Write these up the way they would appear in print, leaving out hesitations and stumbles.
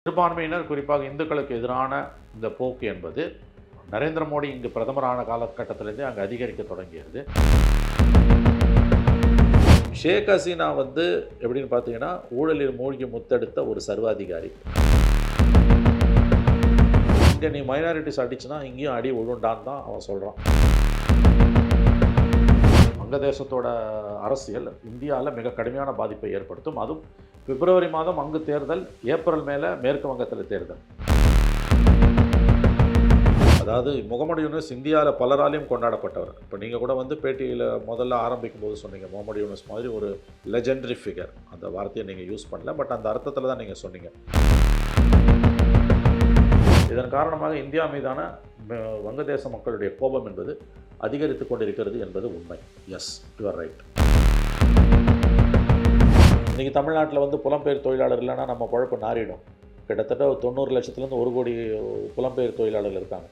சிறுபான்மையினர் குறிப்பாக இந்துக்களுக்கு எதிரான இந்த போக்கு என்பது நரேந்திர மோடி இங்கு பிரதமரான காலகட்டத்திலேருந்தே அங்கே அதிகரிக்க தொடங்கியது. ஷேக் ஹசீனா எப்படின்னு பார்த்தீங்கன்னா ஊழலில் மூழ்கி முத்தெடுத்த ஒரு சர்வாதிகாரி. இங்கே நீ மைனாரிட்டிஸ் அடிச்சுன்னா இங்கேயும் அடி விழுண்டான்னு தான் அவன் சொல்கிறான். வங்கதேசத்தோட அரசியல் இந்தியாவில் மிக கடுமையான பாதிப்பை ஏற்படுத்தும். அதுவும் பிப்ரவரி மாதம் அங்கு தேர்தல், ஏப்ரல் மேலே மேற்கு வங்கத்தில் தேர்தல். அதாவது முகமது யூனுஸ் இந்தியாவில் பலராலையும் கொண்டாடப்பட்டவர். இப்போ நீங்கள் கூட பேட்டியில் முதல்ல ஆரம்பிக்கும் போது சொன்னீங்க முகமது யூனுஸ் மாதிரி ஒரு லெஜெண்டரி ஃபிகர். அந்த வார்த்தையை நீங்கள் யூஸ் பண்ணல, பட் அந்த அர்த்தத்தில் தான் நீங்கள் சொன்னீங்க. இதன் காரணமாக இந்தியா மீதான வங்கதேச மக்களுடைய கோபம் என்பது அதிகரித்து கொண்டிருக்கிறது என்பது உண்மை. Yes, you are right. இன்றைக்கி தமிழ்நாட்டில் புலம்பெயர் தொழிலாளர் இல்லைன்னா நம்ம குழப்பம் நாறிடும். கிட்டத்தட்ட 90 லட்சத்துலேருந்து 1 கோடி புலம்பெயர் தொழிலாளர்கள் இருக்காங்க.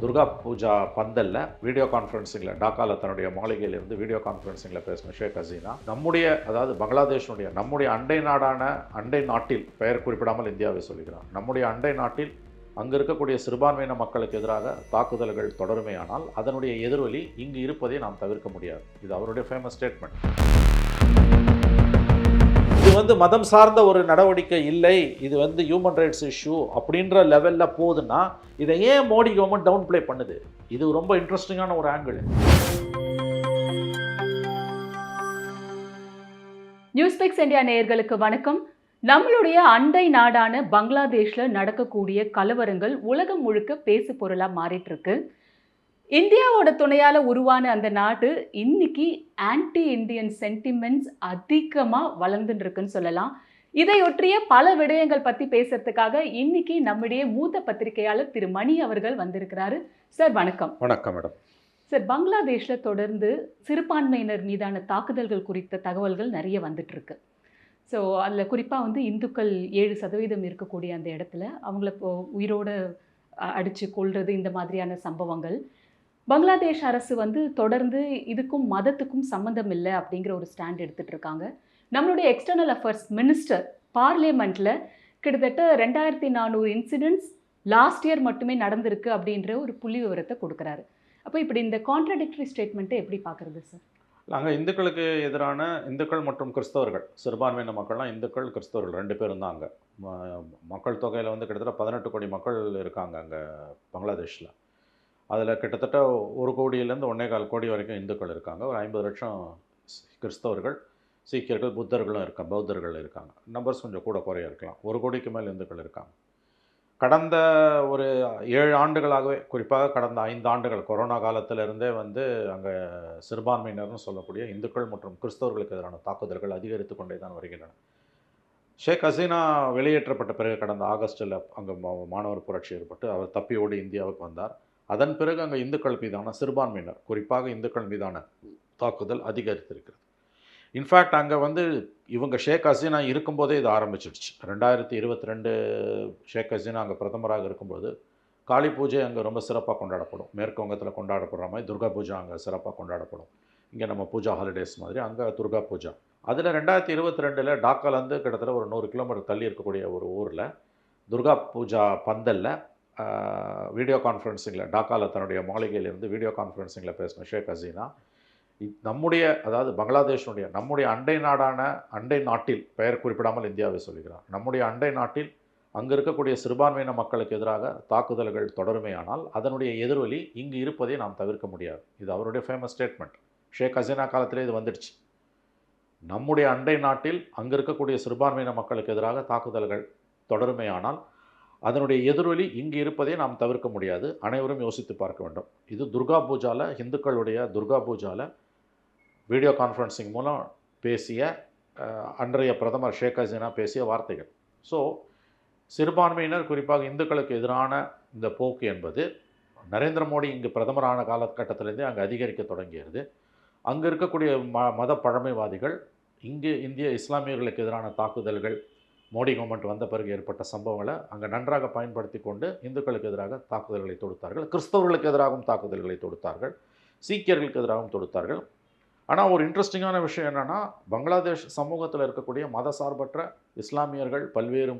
துர்கா பூஜா பந்தலில் வீடியோ கான்ஃபரன்சிங்கில் டாக்காவில் தன்னுடைய மாளிகையிலிருந்து வீடியோ கான்ஃபரன்சிங்கில் பேசின ஷேக் ஹசீனா அதாவது பங்களாதேஷனுடைய நம்முடைய அண்டை நாட்டில் பெயர் குறிப்பிடாமல் இந்தியாவை சொல்கிறார். நம்முடைய அண்டை நாட்டில் அங்கு இருக்கக்கூடிய சிறுபான்மையின மக்களுக்கு எதிராக தாக்குதல்கள் தொடருமேயானால் அதனுடைய எதிரொலி இங்கு இருப்பதை நாம் தவிர்க்க முடியாது. இது அவருடைய ஃபேமஸ் ஸ்டேட்மெண்ட். இது மதம் சார்ந்த ஒரு நடவடிக்கை இல்லை, இது ஹியூமன் ரைட்ஸ் இஷ்யூ அப்படின்ற லெவலில் போகுதுன்னா இதை ஏன் மோடி கவர்மெண்ட் டவுன் பிளே பண்ணுது? இது ரொம்ப இன்ட்ரெஸ்டிங்கான ஒரு ஆங்கிள். நியூஸ்பிக்ஸ் இந்தியா நேயர்களுக்கு வணக்கம். நம்மளுடைய அண்டை நாடான பங்களாதேஷ்ல நடக்கக்கூடிய கலவரங்கள் உலகம் முழுக்க பேசு பொருளா மாறிட்டு இருக்கு. இந்தியாவோட துணையால உருவான அந்த நாடு இன்னைக்கு ஆன்டி இந்தியன் சென்டிமெண்ட்ஸ் அதிகமா வளர்ந்துட்டு இருக்குன்னு சொல்லலாம். இதையொற்றிய பல விடயங்கள் பத்தி பேசுறதுக்காக இன்னைக்கு நம்முடைய மூத்த பத்திரிகையாளர் திரு மணி அவர்கள் வந்திருக்கிறாரு. சார் வணக்கம். வணக்கம் மேடம். சார், பங்களாதேஷ்ல தொடர்ந்து சிறுபான்மையினர் மீதான தாக்குதல்கள் குறித்த தகவல்கள் நிறைய வந்துட்டு இருக்கு. ஸோ அதில் குறிப்பாக இந்துக்கள் 7% இருக்கக்கூடிய அந்த இடத்துல அவங்கள உயிரோடு அடித்து கொள்வது, இந்த மாதிரியான சம்பவங்கள். பங்களாதேஷ் அரசு தொடர்ந்து இதுக்கும் மதத்துக்கும் சம்மந்தம் இல்லை அப்படிங்கிற ஒரு ஸ்டாண்ட் எடுத்துகிட்டு இருக்காங்க. நம்மளுடைய எக்ஸ்டர்னல் அஃபேர்ஸ் மினிஸ்டர் பார்லிமெண்ட்டில் கிட்டத்தட்ட 2400 இன்சிடென்ட்ஸ் லாஸ்ட் இயர் மட்டுமே நடந்திருக்கு அப்படின்ற ஒரு புள்ளி விவரத்தை கொடுக்குறாரு. அப்போ இப்படி இந்த கான்ட்ராடிக்டரி ஸ்டேட்மெண்ட்டை எப்படி பார்க்குறது சார்? நாங்கள் இந்துக்களுக்கு எதிரான இந்துக்கள் மற்றும் கிறிஸ்தவர்கள், சிறுபான்மையின மக்கள்லாம் இந்துக்கள் கிறிஸ்தவர்கள் 2 பேரும் தான். அங்கே மக்கள் தொகையில் கிட்டத்தட்ட 18 கோடி மக்கள் இருக்காங்க அங்கே பங்களாதேஷில். அதில் கிட்டத்தட்ட 1 கோடியிலேருந்து 1.25 கோடி வரைக்கும் இந்துக்கள் இருக்காங்க. ஒரு 50 லட்சம் கிறிஸ்தவர்கள், சீக்கியர்கள், பௌத்தர்கள் இருக்காங்க. நம்பர்ஸ் கொஞ்சம் கூட குறைய இருக்கலாம். 1 கோடிக்கு மேல் இந்துக்கள் இருக்காங்க. கடந்த ஒரு 7 ஆண்டுகளாகவே, குறிப்பாக கடந்த 5 ஆண்டுகள் கொரோனா காலத்திலிருந்தே அங்கே சிறுபான்மையினர்னு சொல்லக்கூடிய இந்துக்கள் மற்றும் கிறிஸ்தவர்களுக்கு எதிரான தாக்குதல்கள் அதிகரித்து கொண்டே தான் வருகின்றன. ஷேக் ஹசீனா வெளியேற்றப்பட்ட பிறகு கடந்த ஆகஸ்டில் அங்கே மாணவர் புரட்சி ஏற்பட்டு அவர் தப்பி ஓடி இந்தியாவுக்கு வந்தார். அதன் பிறகு அங்கே இந்துக்கள் மீதான சிறுபான்மையினர், குறிப்பாக இந்துக்கள் மீதான தாக்குதல் அதிகரித்திருக்கிறது. இன்ஃபேக்ட் அங்கே இவங்க ஷேக் ஹசீனா இருக்கும்போதே இது ஆரம்பிச்சிடுச்சு. 2022 ஷேக் ஹசீனா அங்கே பிரதமராக இருக்கும்போது காளி பூஜை அங்கே ரொம்ப சிறப்பாக கொண்டாடப்படும். மேற்கு வங்கத்தில் கொண்டாடப்படுற மாதிரி துர்கா பூஜா அங்கே சிறப்பாக கொண்டாடப்படும். இங்கே நம்ம பூஜா ஹாலிடேஸ் மாதிரி அங்கே துர்கா பூஜா. அதில் 2022 டாக்காலேருந்து கிட்டத்தட்ட ஒரு 100 கிலோமீட்டர் தள்ளி இருக்கக்கூடிய ஒரு ஊரில் துர்கா பூஜா பந்தலில் வீடியோ கான்ஃபரன்சிங்கில் டாக்காவில் தன்னுடைய மாளிகையிலிருந்து வீடியோ கான்ஃபரன்சிங்கில் பேசின ஷேக் ஹசீனா அதாவது நம்முடைய அண்டை நாட்டில் பெயர் குறிப்பிடாமல் இந்தியாவை சொல்கிறார். நம்முடைய அண்டை நாட்டில் அங்கு இருக்கக்கூடிய சிறுபான்மையின மக்களுக்கு எதிராக தாக்குதல்கள் தொடருமேயானால் அதனுடைய எதிரொலி இங்கு இருப்பதை நாம் தவிர்க்க முடியாது. இது அவருடைய ஃபேமஸ் ஸ்டேட்மெண்ட். ஷேக் ஹசீனா காலத்திலே இது வந்துடுச்சு. நம்முடைய அண்டை நாட்டில் அங்கு இருக்கக்கூடிய சிறுபான்மையின மக்களுக்கு எதிராக தாக்குதல்கள் தொடருமேயானால் அதனுடைய எதிரொலி இங்கு இருப்பதை நாம் தவிர்க்க முடியாது. அனைவரும் யோசித்து பார்க்க வேண்டும். இது துர்கா பூஜாவில், இந்துக்களுடைய துர்கா பூஜாவில் வீடியோ கான்ஃபரன்சிங் மூலம் பேசிய அன்றைய பிரதமர் ஷேக் ஹசீனா பேசிய வார்த்தைகள். ஸோ சிறுபான்மையினர் குறிப்பாக இந்துக்களுக்கு எதிரான இந்த போக்கு என்பது நரேந்திர மோடி இங்கு பிரதமரான காலகட்டத்திலேருந்தே அங்கே அதிகரிக்க தொடங்கியது. அங்கே இருக்கக்கூடிய மத பழமைவாதிகள் இங்கு இஸ்லாமியர்களுக்கு எதிரான தாக்குதல்கள் மோடி கவர்மெண்ட் வந்த பிறகு ஏற்பட்ட சம்பவங்களை அங்கே நன்றாக பயன்படுத்தி கொண்டு இந்துக்களுக்கு எதிராக தாக்குதல்களை தொடுத்தார்கள். கிறிஸ்தவர்களுக்கு எதிராகவும் தாக்குதல்களை தொடுத்தார்கள். சீக்கியர்களுக்கு எதிராகவும் தொடுத்தார்கள். ஆனால் ஒரு இன்ட்ரெஸ்டிங்கான விஷயம் என்னென்னா, பங்களாதேஷ் சமூகத்தில் இருக்கக்கூடிய மதசார்பற்ற இஸ்லாமியர்கள், பல்வேறு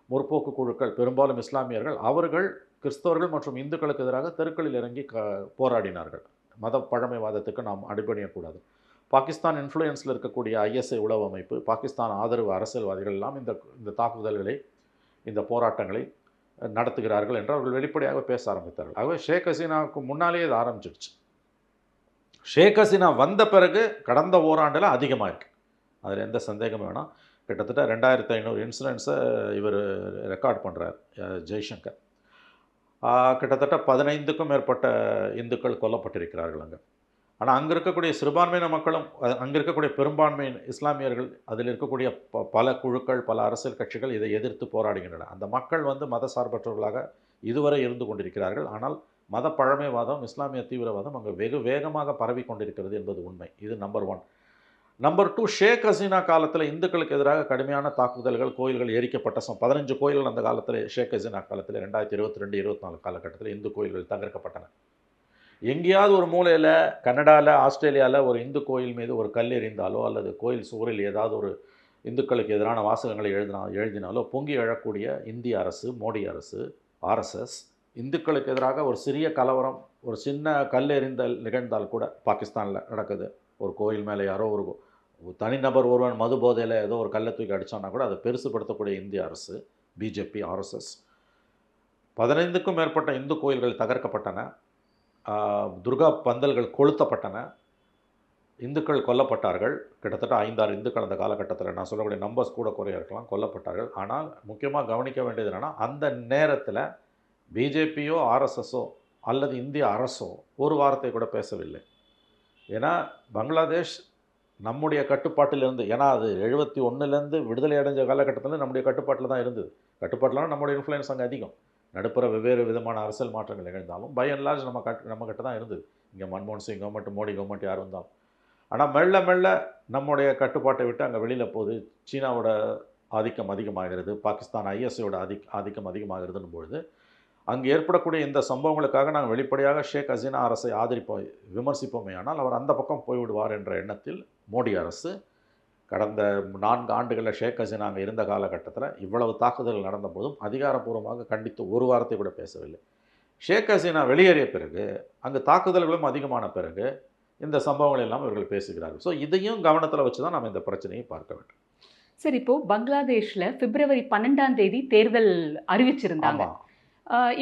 முற்போக்கு குழுக்கள், பெரும்பாலும் இஸ்லாமியர்கள், அவர்கள் கிறிஸ்தவர்கள் மற்றும் இந்துக்களுக்கு எதிராக தெருக்களில் இறங்கி போராடினார்கள். மத பழமைவாதத்துக்கு நாம் அடிபணியக்கூடாது. பாகிஸ்தான் இன்ஃப்ளூயன்ஸில் இருக்கக்கூடிய ஐஎஸ்ஐ உளவு அமைப்பு, பாகிஸ்தான் ஆதரவு அரசியல்வாதிகள் எல்லாம் இந்த தாக்குதல்களை, இந்த போராட்டங்களை நடத்துகிறார்கள் என்று அவர்கள் வெளிப்படையாக பேச ஆரம்பித்தார்கள். ஆகவே ஷேக் ஹசீனாவுக்கு முன்னாலேயே இது ஆரம்பிச்சிடுச்சு. ஷேக் ஹசீனா வந்த பிறகு கடந்த ஓராண்டில் அதிகமாக இருக்குது, அதில் எந்த சந்தேகமும் வேணாம். கிட்டத்தட்ட 2500 இன்சிடென்ட்ஸை இவர் ரெக்கார்ட் பண்ணுறார் ஜெய்சங்கர். கிட்டத்தட்ட 15க்கும் மேற்பட்ட இந்துக்கள் கொல்லப்பட்டிருக்கிறார்கள் அங்கே. ஆனால் அங்கே இருக்கக்கூடிய சிறுபான்மையின மக்களும், அங்கே இருக்கக்கூடிய பெரும்பான்மை இஸ்லாமியர்கள், அதில் இருக்கக்கூடிய பல குழுக்கள், பல அரசியல் கட்சிகள் இதை எதிர்த்து போராடுகின்றன. அந்த மக்கள் மத சார்பற்றவர்களாக இதுவரை இருந்து கொண்டிருக்கிறார்கள். ஆனால் மத பழமைவாதம், இஸ்லாமிய தீவிரவாதம் அங்கே வெகு வேகமாக பரவி கொண்டிருக்கிறது என்பது உண்மை. இது நம்பர் 1. நம்பர் 2, ஷேக் ஹசீனா காலத்தில் இந்துக்களுக்கு எதிராக கடுமையான தாக்குதல்கள், கோயில்கள் எரிக்கப்பட்ட 15 கோயில்கள் அந்த காலத்தில், ஷேக் ஹசீனா காலத்தில் 2022-24 காலகட்டத்தில் இந்து கோயில்கள் தகர்க்கப்பட்டன. எங்கேயாவது ஒரு மூலையில் கனடாவில், ஆஸ்திரேலியாவில் ஒரு இந்து கோயில் மீது ஒரு கல் எறிந்தாலோ அல்லது கோயில் சுவரில் ஏதாவது ஒரு இந்துக்களுக்கு எதிரான வாசகங்களை எழுதினாலோ பொங்கி எழக்கூடிய இந்திய அரசு, மோடி அரசு, ஆர்எஸ்எஸ், இந்துக்களுக்கு எதிராக ஒரு சிறிய கலவரம், ஒரு சின்ன கல் எறிந்தல் நிகழ்ந்தால் கூட, பாகிஸ்தானில் நடக்குது, ஒரு கோயில் மேலே யாரோ ஒரு தனிநபர் ஒருவன் மது போதையில் ஏதோ ஒரு கல்லை தூக்கி அடித்தான்னா கூட அதை பெருசுபடுத்தக்கூடிய இந்திய அரசு, பிஜேபி, ஆர்எஸ்எஸ். 15க்கும் மேற்பட்ட இந்து கோயில்கள் தகர்க்கப்பட்டன, துர்கா பந்தல்கள் கொளுத்தப்பட்டன, இந்துக்கள் கொல்லப்பட்டார்கள். கிட்டத்தட்ட 5-6 இந்துக்கள் அந்த காலகட்டத்தில், நான் சொல்லக்கூடிய நம்பர்ஸ் கூட குறைய இருக்கலாம், கொல்லப்பட்டார்கள். ஆனால் முக்கியமாக கவனிக்க வேண்டியது என்னென்னா, அந்த நேரத்தில் பிஜேபியோ ஆர்எஸ்எஸோ அல்லது இந்திய அரசோ ஒரு வார்த்தை கூட பேசவில்லை. ஏன்னா பங்களாதேஷ் நம்முடைய கட்டுப்பாட்டிலிருந்து, ஏன்னா அது 71லேருந்து விடுதலை அடைஞ்ச காலகட்டத்தில் நம்முடைய கட்டுப்பாட்டில் தான் இருந்தது. கட்டுப்பாட்டில்னா நம்முடைய இன்ஃப்ளூயன்ஸ் அங்கே அதிகம். நடுப்புற வெவ்வேறு விதமான அரசியல் மாற்றங்கள் நிகழ்ந்தாலும் பை அண்ட் லார்ஜ் நம்மக்கிட்ட தான் இருந்தது. இங்கே மன்மோகன் சிங் கவர்மெண்ட், மோடி கவர்மெண்ட் யார் வந்தாலும். ஆனால் மெல்ல மெல்ல நம்முடைய கட்டுப்பாட்டை விட்டு அங்கே வெளியில் போகுது. சீனாவோட ஆதிக்கம் அதிகமாகிறது, பாகிஸ்தான் ஐஎஸ்ஐயோட ஆதிக்கம் அதிகமாகிறதுன்னு பொழுது அங்கே ஏற்படக்கூடிய இந்த சம்பவங்களுக்காக நாங்கள் வெளிப்படையாக ஷேக் ஹசீனா அரசை விமர்சிப்போமே, ஆனால் அவர் அந்த பக்கம் போய்விடுவார் என்ற எண்ணத்தில் மோடி அரசு கடந்த 4 ஆண்டுகளில் ஷேக் ஹசீனா அங்கே இருந்த காலகட்டத்தில் இவ்வளவு தாக்குதல்கள் நடந்த போதும் அதிகாரப்பூர்வமாக கண்டித்து ஒரு வாரத்தை கூட பேசவில்லை. ஷேக் ஹசீனா வெளியேறிய பிறகு, அங்கு தாக்குதல்களும் அதிகமான பிறகு இந்த சம்பவங்கள் எல்லாம் இவர்கள் பேசுகிறார்கள். ஸோ இதையும் கவனத்தில் வச்சு தான் நம்ம இந்த பிரச்சனையை பார்க்க வேண்டும். சரி, இப்போது பங்களாதேஷில் பிப்ரவரி 12ஆம் தேதி தேர்தல் அறிவிச்சிருந்தாங்க.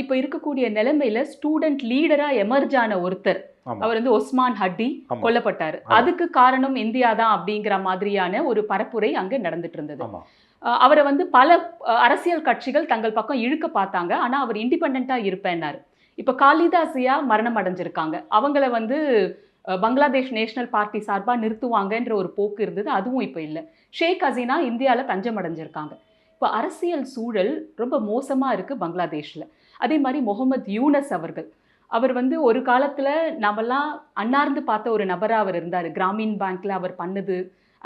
இப்போ இருக்கக்கூடிய நிலைமையில் ஸ்டூடெண்ட் லீடராக எமர்ஜ் ஆன ஒருத்தர், அவர் ஒஸ்மான் ஹட்டி கொல்லப்பட்டார். அதுக்கு காரணம் இந்தியா தான் அப்படிங்கிற மாதிரியான ஒரு பரப்புரை அங்கே நடந்துட்டு இருந்தது. அவரை பல அரசியல் கட்சிகள் தங்கள் பக்கம் இழுக்க பார்த்தாங்க. ஆனால் அவர் இண்டிபெண்ட்டாக இருப்பேன்னாரு. இப்போ காலிதா ஜியா மரணம் அடைஞ்சிருக்காங்க. அவங்கள பங்களாதேஷ் நேஷனல் பார்ட்டி சார்பாக நிறுத்துவாங்கன்ற ஒரு போக்கு இருந்தது. அதுவும் இப்போ இல்லை. ஷேக் ஹசீனா இந்தியாவில் தஞ்சம் அடைஞ்சிருக்காங்க. இப்போ அரசியல் சூழல் ரொம்ப மோசமாக இருக்குது பங்களாதேஷில். அதே மாதிரி முகமது யூனஸ் அவர் ஒரு காலத்தில் நாமெல்லாம் அன்னார்ந்து பார்த்த ஒரு நபராக அவர் இருந்தார். கிராமீன் பேங்க்கில் அவர் பண்ணது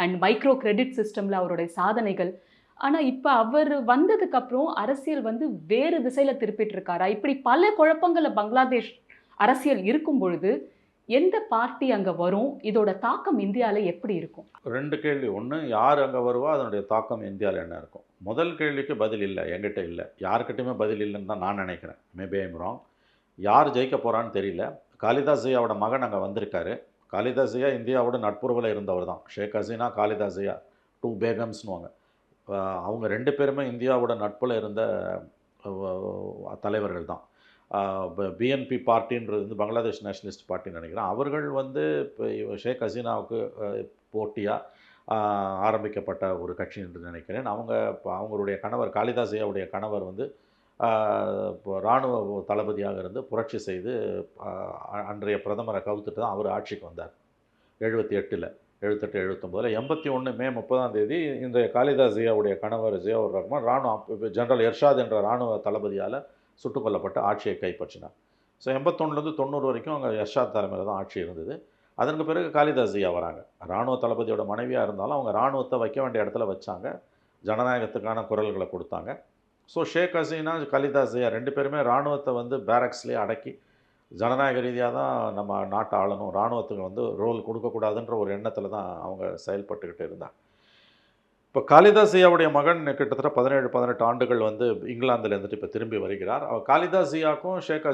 அண்ட் மைக்ரோ கிரெடிட் சிஸ்டமில் அவருடைய சாதனைகள். ஆனால் இப்போ அவர் வந்ததுக்கப்புறம் அரசியல் வேறு திசையில் திருப்பிட்டு இருக்காரா? இப்படி பல குழப்பங்களை பங்களாதேஷ் அரசியல் இருக்கும் பொழுது எந்த பார்ட்டி அங்கே வரும்? இதோட தாக்கம் இந்தியாவில் எப்படி இருக்கும்? 2 கேள்வி. ஒன்று, யார் அங்கே வருவா, அதனுடைய தாக்கம் இந்தியாவில் என்ன இருக்கும்? முதல் கேள்விக்கு பதில் இல்லை, என்கிட்ட இல்லை, யாருக்கிட்டையுமே பதில் இல்லைன்னு தான் நான் நினைக்கிறேன். Maybe I'm wrong. யார் ஜெயிக்க போகிறான்னு தெரியல. காலிதா ஜியாவோட மகன் அங்கே வந்திருக்காரு. காலிதா ஜியா இந்தியாவோட நட்புறவில் இருந்தவர் தான். ஷேக் ஹசீனா, காலிதா ஜியா 2 பேகம்ஸ்னுவாங்க. அவங்க 2 பேருமே இந்தியாவோட நட்பில் இருந்த தலைவர்கள் தான். பிஎன்பி பார்ட்டின்றது பங்களாதேஷ் நேஷனலிஸ்ட் பார்ட்டின்னு நினைக்கிறேன். அவர்கள் இப்போ ஷேக் ஹசீனாவுக்கு போட்டியாக ஆரம்பிக்கப்பட்ட ஒரு கட்சி என்று நினைக்கிறேன். அவங்களுடைய கணவர், காலிதா ஜியாவுடைய கணவர் இப்போ இராணுவ தளபதியாக இருந்து புரட்சி செய்து அன்றைய பிரதமரை கவுத்துட்டு தான் அவர் ஆட்சிக்கு வந்தார். 78, 79, 81 மே 30ஆம் தேதி இன்றைய காலிதா ஜியாவுடைய கணவர் ஜியாவுர் ரஹ்மான் ஜெனரல் எர்ஷாத் என்ற இராணுவ தளபதியால் சுட்டுக் கொல்லப்பட்டு ஆட்சியை கைப்பற்றினார். ஸோ 81லேருந்து 90 வரைக்கும் அங்கே எர்ஷாத் தலைமையில் தான் ஆட்சி இருந்தது. அதற்கு பிறகு காலிதா ஜியா வராங்க. இராணுவ தளபதியோட மனைவியாக இருந்தாலும் அவங்க இராணுவத்தை வைக்க வேண்டிய இடத்துல வச்சாங்க, ஜனநாயகத்துக்கான குரல்களை கொடுத்தாங்க. ஸோ ஷேக் ஹசீனா, காலிதா ஜியா 2 பேருமே இராணுவத்தை பேரக்ஸ்லேயே அடக்கி ஜனநாயக ரீதியாக தான் நம்ம நாட்டை ஆளணும், இராணுவத்துக்கு வந்து ரோல் கொடுக்கக்கூடாதுன்ற ஒரு எண்ணத்தில் தான் அவங்க செயல்பட்டுக்கிட்டு இருந்தாங்க. இப்போ காளிதாஸ் ஜியாவுடைய மகன் கிட்டத்தட்ட 17, 18 ஆண்டுகள் வந்து இங்கிலாந்தில் இருந்துட்டு இப்போ திரும்பி வருகிறார். காளிதாஸ் ஜியாக்கும் ஷேக்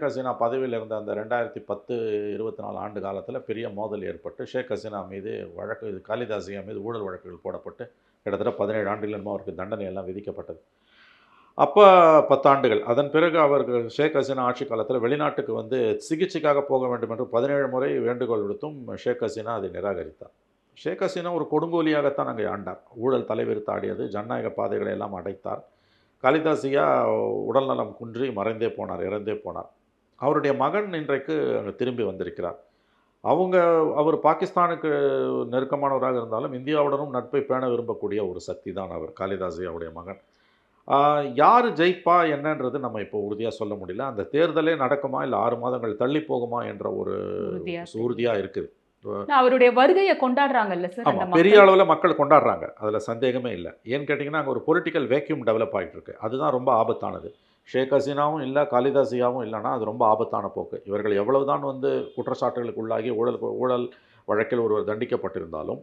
ஹசீனா பதவியில் இருந்த அந்த 2010, 24 ஆண்டு காலத்தில் பெரிய மோதல் ஏற்பட்டு ஷேக் ஹசீனா மீது காளிதாஸ் ஜியா மீது ஊழல் வழக்குகள் போடப்பட்டு கிட்டத்தட்ட 17 ஆண்டுகள் என்னமோ அவருக்கு தண்டனை எல்லாம் விதிக்கப்பட்டது. அப்போ 10 ஆண்டுகள். அதன் பிறகு அவருக்கு ஷேக் ஹசீனா ஆட்சி காலத்தில் வெளிநாட்டுக்கு வந்து சிகிச்சைக்காக போக வேண்டும் என்று 17 முறை வேண்டுகோள் விடுத்தும் ஷேக் ஹசீனா அதை நிராகரித்தார். ஷேக் ஹசீனா ஒரு கொடுங்கோலியாகத்தான் அங்கே ஆண்டார். ஊழல் தலைவிரித்து ஆடியது, ஜனநாயக பாதைகளை எல்லாம் அடைத்தார். காளிதாஸ் ஜியா உடல்நலம் குன்றி மறைந்தே போனார், இறந்தே போனார். அவருடைய மகன் இன்றைக்கு அங்கே திரும்பி வந்திருக்கிறார். அவர் பாகிஸ்தானுக்கு நெருக்கமானவராக இருந்தாலும் இந்தியாவுடனும் நட்பை பேண விரும்பக்கூடிய ஒரு சக்தி தான் அவர், காளிதாஸ் ஜியாவுடைய மகன். யார் ஜெயிப்பா என்னன்றது நம்ம இப்போ உறுதியாக சொல்ல முடியல. அந்த தேர்தலே நடக்குமா இல்லை 6 மாதங்கள் தள்ளி போகுமா என்ற ஒரு உறுதியாக இருக்குது. அவருடைய வருகையை கொண்டாடுறாங்கல்ல சார், ஆமாம், பெரிய அளவில் மக்கள் கொண்டாடுறாங்க, அதில் சந்தேகமே இல்லை. ஏன்னு கேட்டிங்கன்னா அங்கே ஒரு பொலிட்டிக்கல் வேக்யூம் டெவலப் ஆகிட்டு இருக்கு. அதுதான் ரொம்ப ஆபத்தானது. ஷேக் ஹசீனாவும் இல்லை, காளிதாஸ் ஜியாவும் இல்லைன்னா அது ரொம்ப ஆபத்தான போக்கு. இவர்கள் எவ்வளவுதான் வந்து குற்றச்சாட்டுகளுக்கு உள்ளாகி ஊழல் வழக்கில் ஒருவர் தண்டிக்கப்பட்டிருந்தாலும்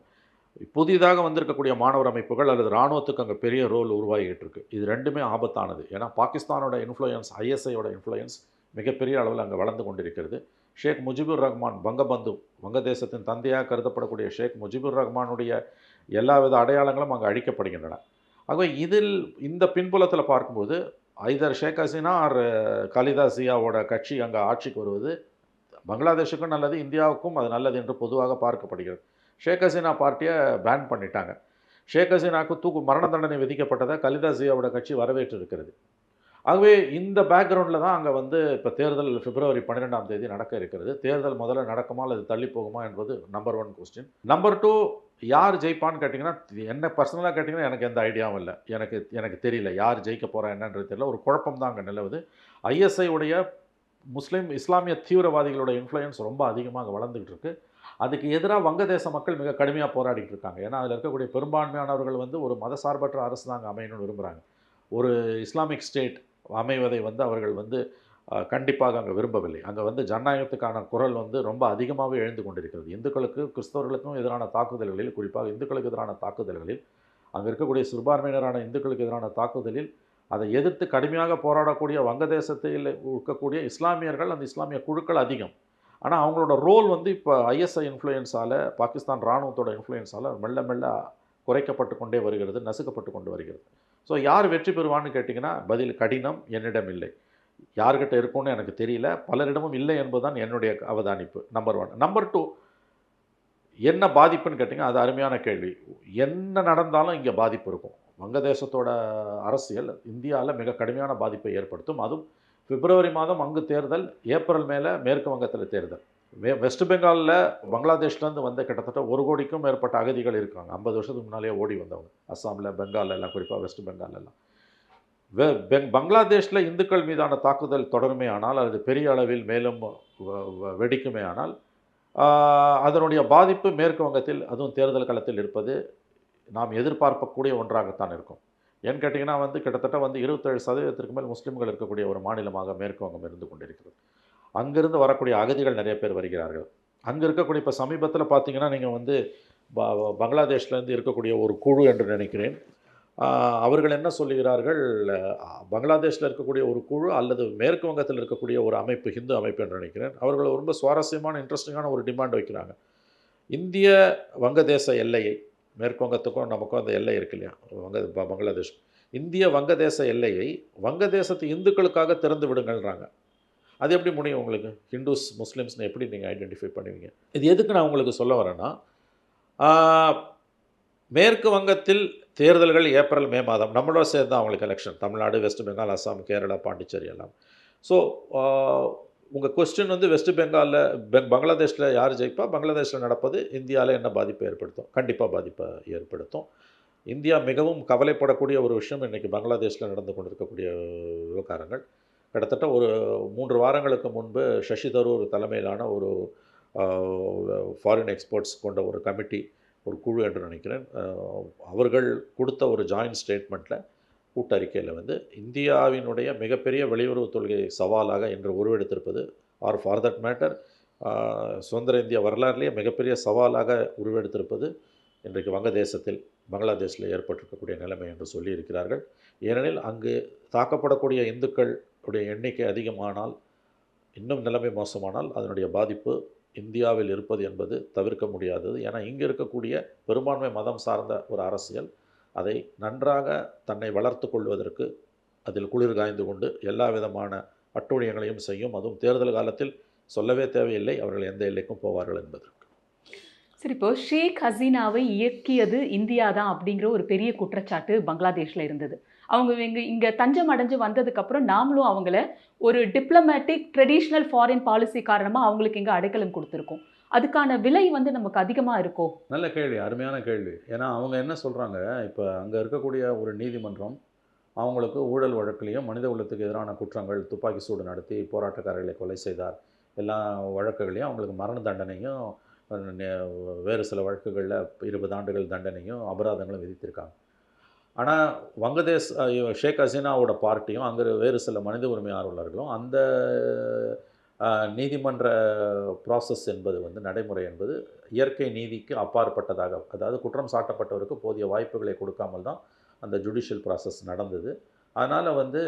புதிதாக வந்திருக்கக்கூடிய மாணவர் அமைப்புகள் அல்லது இராணுவத்துக்கு அங்கே பெரிய ரோல் உருவாகிட்டு இருக்கு. இது ரெண்டுமே ஆபத்தானது. ஏன்னா பாகிஸ்தானோட இன்ஃப்ளூயன்ஸ், ஐஎஸ்ஐயோட இன்ஃப்ளூயன்ஸ் மிகப்பெரிய அளவில் அங்கே வளர்ந்து கொண்டிருக்கிறது. ஷேக் முஜிபுர் ரஹ்மான், வங்கபந்து, வங்கதேசத்தின் தந்தையாக கருதப்படக்கூடிய ஷேக் முஜிபுர் ரஹ்மானுடைய எல்லாவித அடையாளங்களும் அங்கே அழிக்கப்படுகின்றன. ஆகவே இந்த பின்புலத்தில் பார்க்கும்போது ஐதர் ஷேக் ஹசீனா ஆர் காளிதாஸ் ஜியாவோட கட்சி அங்கே ஆட்சிக்கு வருவது பங்களாதேஷுக்கும் நல்லது, இந்தியாவுக்கும் அது நல்லது என்று பொதுவாக பார்க்கப்படுகிறது. ஷேக் ஹசீனா பார்ட்டியை பேன் பண்ணிட்டாங்க. ஷேக் ஹசீனாவுக்கு மரண தண்டனை விதிக்கப்பட்டதை காளிதாஸ் ஜியாவோட கட்சி வரவேற்று இருக்கிறது. ஆகவே இந்த பேக்ரவுண்டில் தான் அங்கே வந்து இப்போ தேர்தல் பிப்ரவரி 12ஆம் தேதி நடக்க இருக்கிறது. தேர்தல் முதல்ல நடக்குமா அல்லது தள்ளி போகுமா என்பது நம்பர் 1 கொஸ்டின். நம்பர் 2, யார் ஜெயிப்பான்னு கேட்டிங்கன்னா, என்ன பர்சனலாக கேட்டிங்கன்னா எனக்கு எந்த ஐடியாவும் இல்லை. எனக்கு தெரியல யார் ஜெயிக்க போகிறா என்னன்றது தெரியல. ஒரு குழப்பம் தான் அங்கே நிலவுது. ஐஎஸ்ஐ உடைய இஸ்லாமிய தீவிரவாதிகளோட இன்ஃப்ளூயன்ஸ் ரொம்ப அதிகமாக அங்கே வளர்ந்துக்கிட்டு இருக்கு. அதுக்கு எதிராக வங்கதேச மக்கள் மிக கடுமையாக போராடிட்டு இருக்காங்க. ஏன்னா அதில் இருக்கக்கூடிய பெரும்பான்மையானவர்கள் வந்து ஒரு மதசார்பற்ற அரசு தான் அங்கே அமையணும்னு விரும்புகிறாங்க. ஒரு இஸ்லாமிக் ஸ்டேட் அமைவதை வந்து அவர்கள் வந்து கண்டிப்பாக அங்கே விரும்பவில்லை. அங்கே வந்து ஜனநாயகத்துக்கான குரல் வந்து ரொம்ப அதிகமாகவே எழுந்து கொண்டிருக்கிறது. இந்துக்களுக்கு கிறிஸ்தவர்களுக்கும் எதிரான தாக்குதல்களில், குறிப்பாக இந்துக்களுக்கு எதிரான தாக்குதல்களில், அங்கே இருக்கக்கூடிய சிறுபான்மையினரான இந்துக்களுக்கு எதிரான தாக்குதலில் அதை எதிர்த்து கடுமையாக போராடக்கூடிய வங்கதேசத்தில் இருக்கக்கூடிய இஸ்லாமியர்கள், அந்த இஸ்லாமிய குழுக்கள் அதிகம். ஆனால் அவங்களோட ரோல் வந்து இப்போ ஐஎஸ்ஐ இன்ஃப்ளூயன்ஸால், பாகிஸ்தான் இராணுவத்தோட இன்ஃப்ளூயன்ஸால் மெல்ல மெல்ல குறைக்கப்பட்டு கொண்டே வருகிறது, நசுக்கப்பட்டு கொண்டு வருகிறது. ஸோ யார் வெற்றி பெறுவான்னு கேட்டிங்கன்னா பதில் கடினம், என்னிடம் இல்லை. யார்கிட்ட இருக்கும்னு எனக்கு தெரியல, பலரிடமும் இல்லை என்பதுதான் என்னுடைய அவதானிப்பு. நம்பர் 1. நம்பர் 2, என்ன பாதிப்புன்னு கேட்டிங்கன்னா அது அருமையான கேள்வி. என்ன நடந்தாலும் இங்கே பாதிப்பு இருக்கும். வங்கதேசத்தோட அரசியல் இந்தியாவில் மிக கடுமையான பாதிப்பை ஏற்படுத்தும். அதுவும் பிப்ரவரி மாதம் அங்கு தேர்தல், ஏப்ரல் மேலே மேற்கு வங்கத்தில் தேர்தல். வெஸ்ட் பெங்காலில் பங்களாதேஷ்லேருந்து வந்த கிட்டத்தட்ட 1 கோடிக்கும் மேற்பட்ட அகதிகள் இருக்காங்க. 50 வருஷத்துக்கு முன்னாலே ஓடி வந்தவங்க. அஸ்ஸாமில், பெங்காலில் எல்லாம், குறிப்பாக வெஸ்ட் பெங்காலெல்லாம். பங்களாதேஷில் இந்துக்கள் மீதான தாக்குதல் தொடருமே ஆனால், அல்லது பெரிய அளவில் மேலும் வெடிக்குமே ஆனால், அதனுடைய பாதிப்பு மேற்கு வங்கத்தில், அதுவும் தேர்தல் களத்தில் இருப்பது நாம் எதிர்பார்க்கக்கூடிய ஒன்றாகத்தான் இருக்கும். ஏன்னு கேட்டிங்கன்னா வந்து கிட்டத்தட்ட வந்து 27% மேல் முஸ்லீம்கள் இருக்கக்கூடிய ஒரு மாநிலமாக மேற்கு வங்கம் இருந்து கொண்டிருக்கிறது. அங்கிருந்து வரக்கூடிய அகதிகள் நிறைய பேர் வருகிறார்கள். அங்கே இருக்கக்கூடிய இப்போ சமீபத்தில் பார்த்தீங்கன்னா நீங்கள் வந்து பங்களாதேஷ்லேருந்து இருக்கக்கூடிய ஒரு குழு என்று நினைக்கிறேன், அவர்கள் என்ன சொல்லுகிறார்கள், பங்களாதேஷில் இருக்கக்கூடிய ஒரு குழு அல்லது மேற்கு வங்கத்தில் இருக்கக்கூடிய ஒரு அமைப்பு, ஹிந்து அமைப்பு என்று நினைக்கிறேன், அவர்கள் ரொம்ப சுவாரஸ்யமான இன்ட்ரெஸ்டிங்கான ஒரு டிமாண்ட் வைக்கிறாங்க. இந்திய வங்கதேச எல்லையை, மேற்கு வங்கத்துக்கும் நமக்கும் அந்த எல்லை இருக்கு இல்லையா, பங்களாதேஷ், இந்திய வங்கதேச எல்லையை வங்கதேசத்து இந்துக்களுக்காக திறந்து விடுங்கள்ன்றாங்க. அது எப்படி முடியும் உங்களுக்கு? ஹிந்துஸ், முஸ்லீம்ஸ்னு எப்படி நீங்கள் ஐடென்டிஃபை பண்ணுவீங்க? இது எதுக்கு நான் உங்களுக்கு சொல்ல வரேன்னா, மேற்கு வங்கத்தில் தேர்தல்கள் ஏப்ரல், மே மாதம், நம்மளோட சேர்ந்து தான் அவங்களுக்கு எலெக்ஷன். தமிழ்நாடு, வெஸ்ட் பெங்கால், அஸ்ஸாம், கேரளா, பாண்டிச்சேரி எல்லாம். ஸோ உங்கள் கொஸ்டின் வந்து வெஸ்ட் பெங்காலில், பங்களாதேஷில் யார் ஜெயிப்பா, பங்களாதேஷில் நடப்பது இந்தியாவில் என்ன பாதிப்பை ஏற்படுத்தும்? கண்டிப்பாக பாதிப்பை ஏற்படுத்தும். இந்தியா மிகவும் கவலைப்படக்கூடிய ஒரு விஷயம் இன்றைக்கி பங்களாதேஷில் நடந்து கொண்டிருக்கக்கூடிய விவகாரங்கள். கிட்டத்தட்ட ஒரு 3 வாரங்களுக்கு முன்பு சசி தரூர் தலைமையிலான ஒரு ஃபாரின் எக்ஸ்பர்ட்ஸ் கொண்ட ஒரு கமிட்டி, ஒரு குழு என்று நினைக்கிறேன், அவர்கள் கொடுத்த ஒரு ஜாயின்ட் ஸ்டேட்மெண்ட்டில் கூட்டறிக்கையில் வந்து இந்தியாவினுடைய மிகப்பெரிய வெளியுறவு கொள்கை சவாலாக இன்று உருவெடுத்திருப்பது, ஆர் ஃபார் தட் மேட்டர் சுதந்திர இந்திய வரலாறுலேயே மிகப்பெரிய சவாலாக உருவெடுத்திருப்பது இன்றைக்கு வங்கதேசத்தில், பங்களாதேஷில் ஏற்பட்டிருக்கக்கூடிய நிலைமை என்று சொல்லியிருக்கிறார்கள். ஏனெனில் அங்கு தாக்கப்படக்கூடிய இந்துக்களுடைய எண்ணிக்கை அதிகமானால், இன்னும் நிலைமை மோசமானால் அதனுடைய பாதிப்பு இந்தியாவில் இருப்பது என்பது தவிர்க்க முடியாதது. ஏன்னா இங்கே இருக்கக்கூடிய பெரும்பான்மை மதம் சார்ந்த ஒரு அரசியல் அதை நன்றாக தன்னை வளர்த்து கொள்வதற்கு அதில் குளிர் காய்ந்து கொண்டு எல்லா விதமான அட்டூழியங்களையும் செய்யும். அதுவும் தேர்தல் காலத்தில் சொல்லவே தேவையில்லை அவர்கள் எந்த எல்லைக்கும் போவார்கள் என்பதற்கு. சரி, இப்போ ஷேக் ஹசீனாவை இயக்கியது இந்தியா தான் அப்படிங்கிற ஒரு பெரிய குற்றச்சாட்டு பங்களாதேஷில் இருந்தது. அவங்க இங்கே தஞ்சம் அடைஞ்சு வந்ததுக்கப்புறம் நாமளும் அவங்கள ஒரு டிப்ளமேட்டிக் ட்ரெடிஷ்னல் ஃபாரின் பாலிசி காரணமாக அவங்களுக்கு இங்கே அடைக்கலம் கொடுத்துருக்கோம். அதுக்கான விலை வந்து நமக்கு அதிகமாக இருக்கோ? நல்ல கேள்வி, அருமையான கேள்வி. ஏன்னா அவங்க என்ன சொல்கிறாங்க, இப்போ அங்கே இருக்கக்கூடிய ஒரு நீதிமன்றம் அவங்களுக்கு ஊழல் வழக்குலேயும் மனித உள்ளத்துக்கு எதிரான குற்றங்கள், துப்பாக்கி சூடு நடத்தி போராட்டக்காரர்களை கொலை செய்தார், எல்லா வழக்குகளையும் அவங்களுக்கு மரண தண்டனையும் வேறு சில வழக்குகளில் 20 ஆண்டுகள் தண்டனையும் அபராதங்களும் விதித்திருக்காங்க. ஆனால் ஷேக் ஹசீனாவோட பார்ட்டியும் அங்கே வேறு சில மனித உரிமை ஆர்வலர்களும் அந்த நீதிமன்ற ப்ராசஸ் என்பது வந்து நடைமுறை என்பது இயற்கை நீதிக்கு அப்பாற்பட்டதாக, அதாவது குற்றம் சாட்டப்பட்டவருக்கு போதிய வாய்ப்புகளை கொடுக்காமல் தான் அந்த ஜுடிஷியல் ப்ராசஸ் நடந்தது. அதனால் வந்து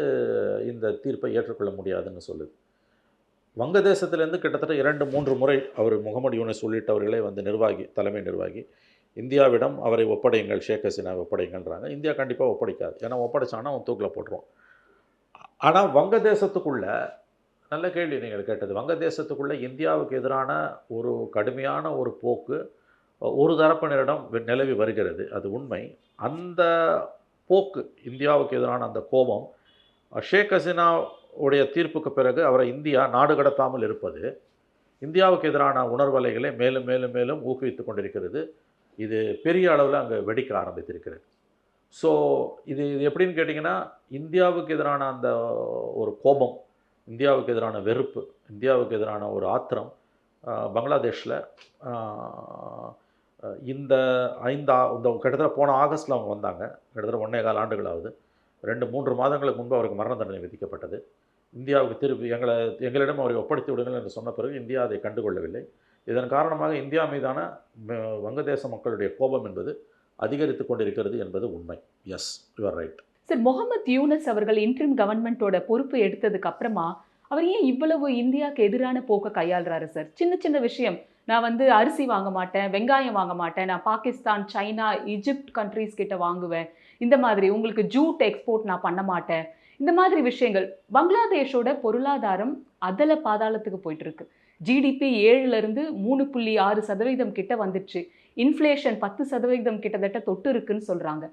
இந்த தீர்ப்பை ஏற்றுக்கொள்ள முடியாதுன்னு சொல்லுது. வங்கதேசத்திலேருந்து கிட்டத்தட்ட 2-3 முறை அவர் முகமது யூனிஸ் உள்ளிட்டவர்களே வந்து தலைமை நிர்வாகி இந்தியாவிடம் அவரை ஒப்படையுங்கள், ஷேக் ஹசீனாவை ஒப்படைங்கள்ன்றாங்க. இந்தியா கண்டிப்பாக ஒப்படைக்காது. ஏன்னா ஒப்படைச்சானா அவன் தூக்கில் போட்டுருவான். ஆனால் வங்கதேசத்துக்குள்ள, நல்ல கேள்வி நீங்கள் கேட்டது, வங்கதேசத்துக்குள்ளே இந்தியாவுக்கு எதிரான ஒரு கடுமையான ஒரு போக்கு ஒரு தரப்பினரிடம் நிலவி வருகிறது, அது உண்மை. அந்த போக்கு, இந்தியாவுக்கு எதிரான அந்த கோபம், ஷேக் ஹசீனா உடைய தீர்ப்புக்கு பிறகு அவரை இந்தியா நாடு கடத்தாமல் இருப்பது இந்தியாவுக்கு எதிரான உணர்வலைகளை மேலும் மேலும் மேலும் ஊக்குவித்து கொண்டிருக்கிறது. இது பெரிய அளவில் அங்கே வெடிக்க ஆரம்பித்திருக்கிறது. ஸோ இது எப்படின்னு கேட்டிங்கன்னா, இந்தியாவுக்கு எதிரான அந்த ஒரு கோபம், இந்தியாவுக்கு எதிரான வெறுப்பு, இந்தியாவுக்கு எதிரான ஒரு ஆத்திரம் பங்களாதேஷில் இந்த கிட்டத்தட்ட போன ஆகஸ்ட்டில் அவங்க வந்தாங்க. கிட்டத்தட்ட 1.25 ஆண்டுகள் ஆகுது. 2-3 மாதங்களுக்கு முன்பு அவருக்கு மரண தண்டனை விதிக்கப்பட்டது. இந்தியாவுக்கு திருப்பி எங்களிடம் அவரை ஒப்படைத்து விடுங்கள் என்று சொன்ன பிறகு இந்தியா அதை கண்டுகொள்ளவில்லை. இதன் காரணமாக இந்தியா மீதான வங்கதேச மக்களுடைய கோபம் என்பது அதிகரித்து கொண்டிருக்கிறது என்பது உண்மை. Yes, you are right. Sir, Muhammad Yunus அவர்கள் இன்ட்ரீம் கவர்மெண்ட்டோட பொறுப்பு எடுத்ததுக்கு அப்புறமா அவர் ஏன் இவ்வளவு இந்தியாவுக்கு எதிரான போக்கை கையாளுறாரு சார்? சின்ன சின்ன விஷயம், நான் வந்து அரிசி வாங்க மாட்டேன், வெங்காயம் வாங்க மாட்டேன், நான் பாகிஸ்தான், சைனா, ஈஜிப்ட் கண்ட்ரீஸ் கிட்ட வாங்குவேன், இந்த மாதிரி உங்களுக்கு ஜூட் எக்ஸ்போர்ட் நான் பண்ண மாட்டேன், இந்த மாதிரி விஷயங்கள். பங்களாதேஷோட பொருளாதாரம் அதல பாதாளத்துக்கு போயிட்டு இருக்கு. ஜிடிபி 7லேருந்து 3.6% கிட்ட வந்துடுச்சு. இன்ஃப்ளேஷன் 10% கிட்டத்தட்ட தொட்டு இருக்குன்னு சொல்கிறாங்க.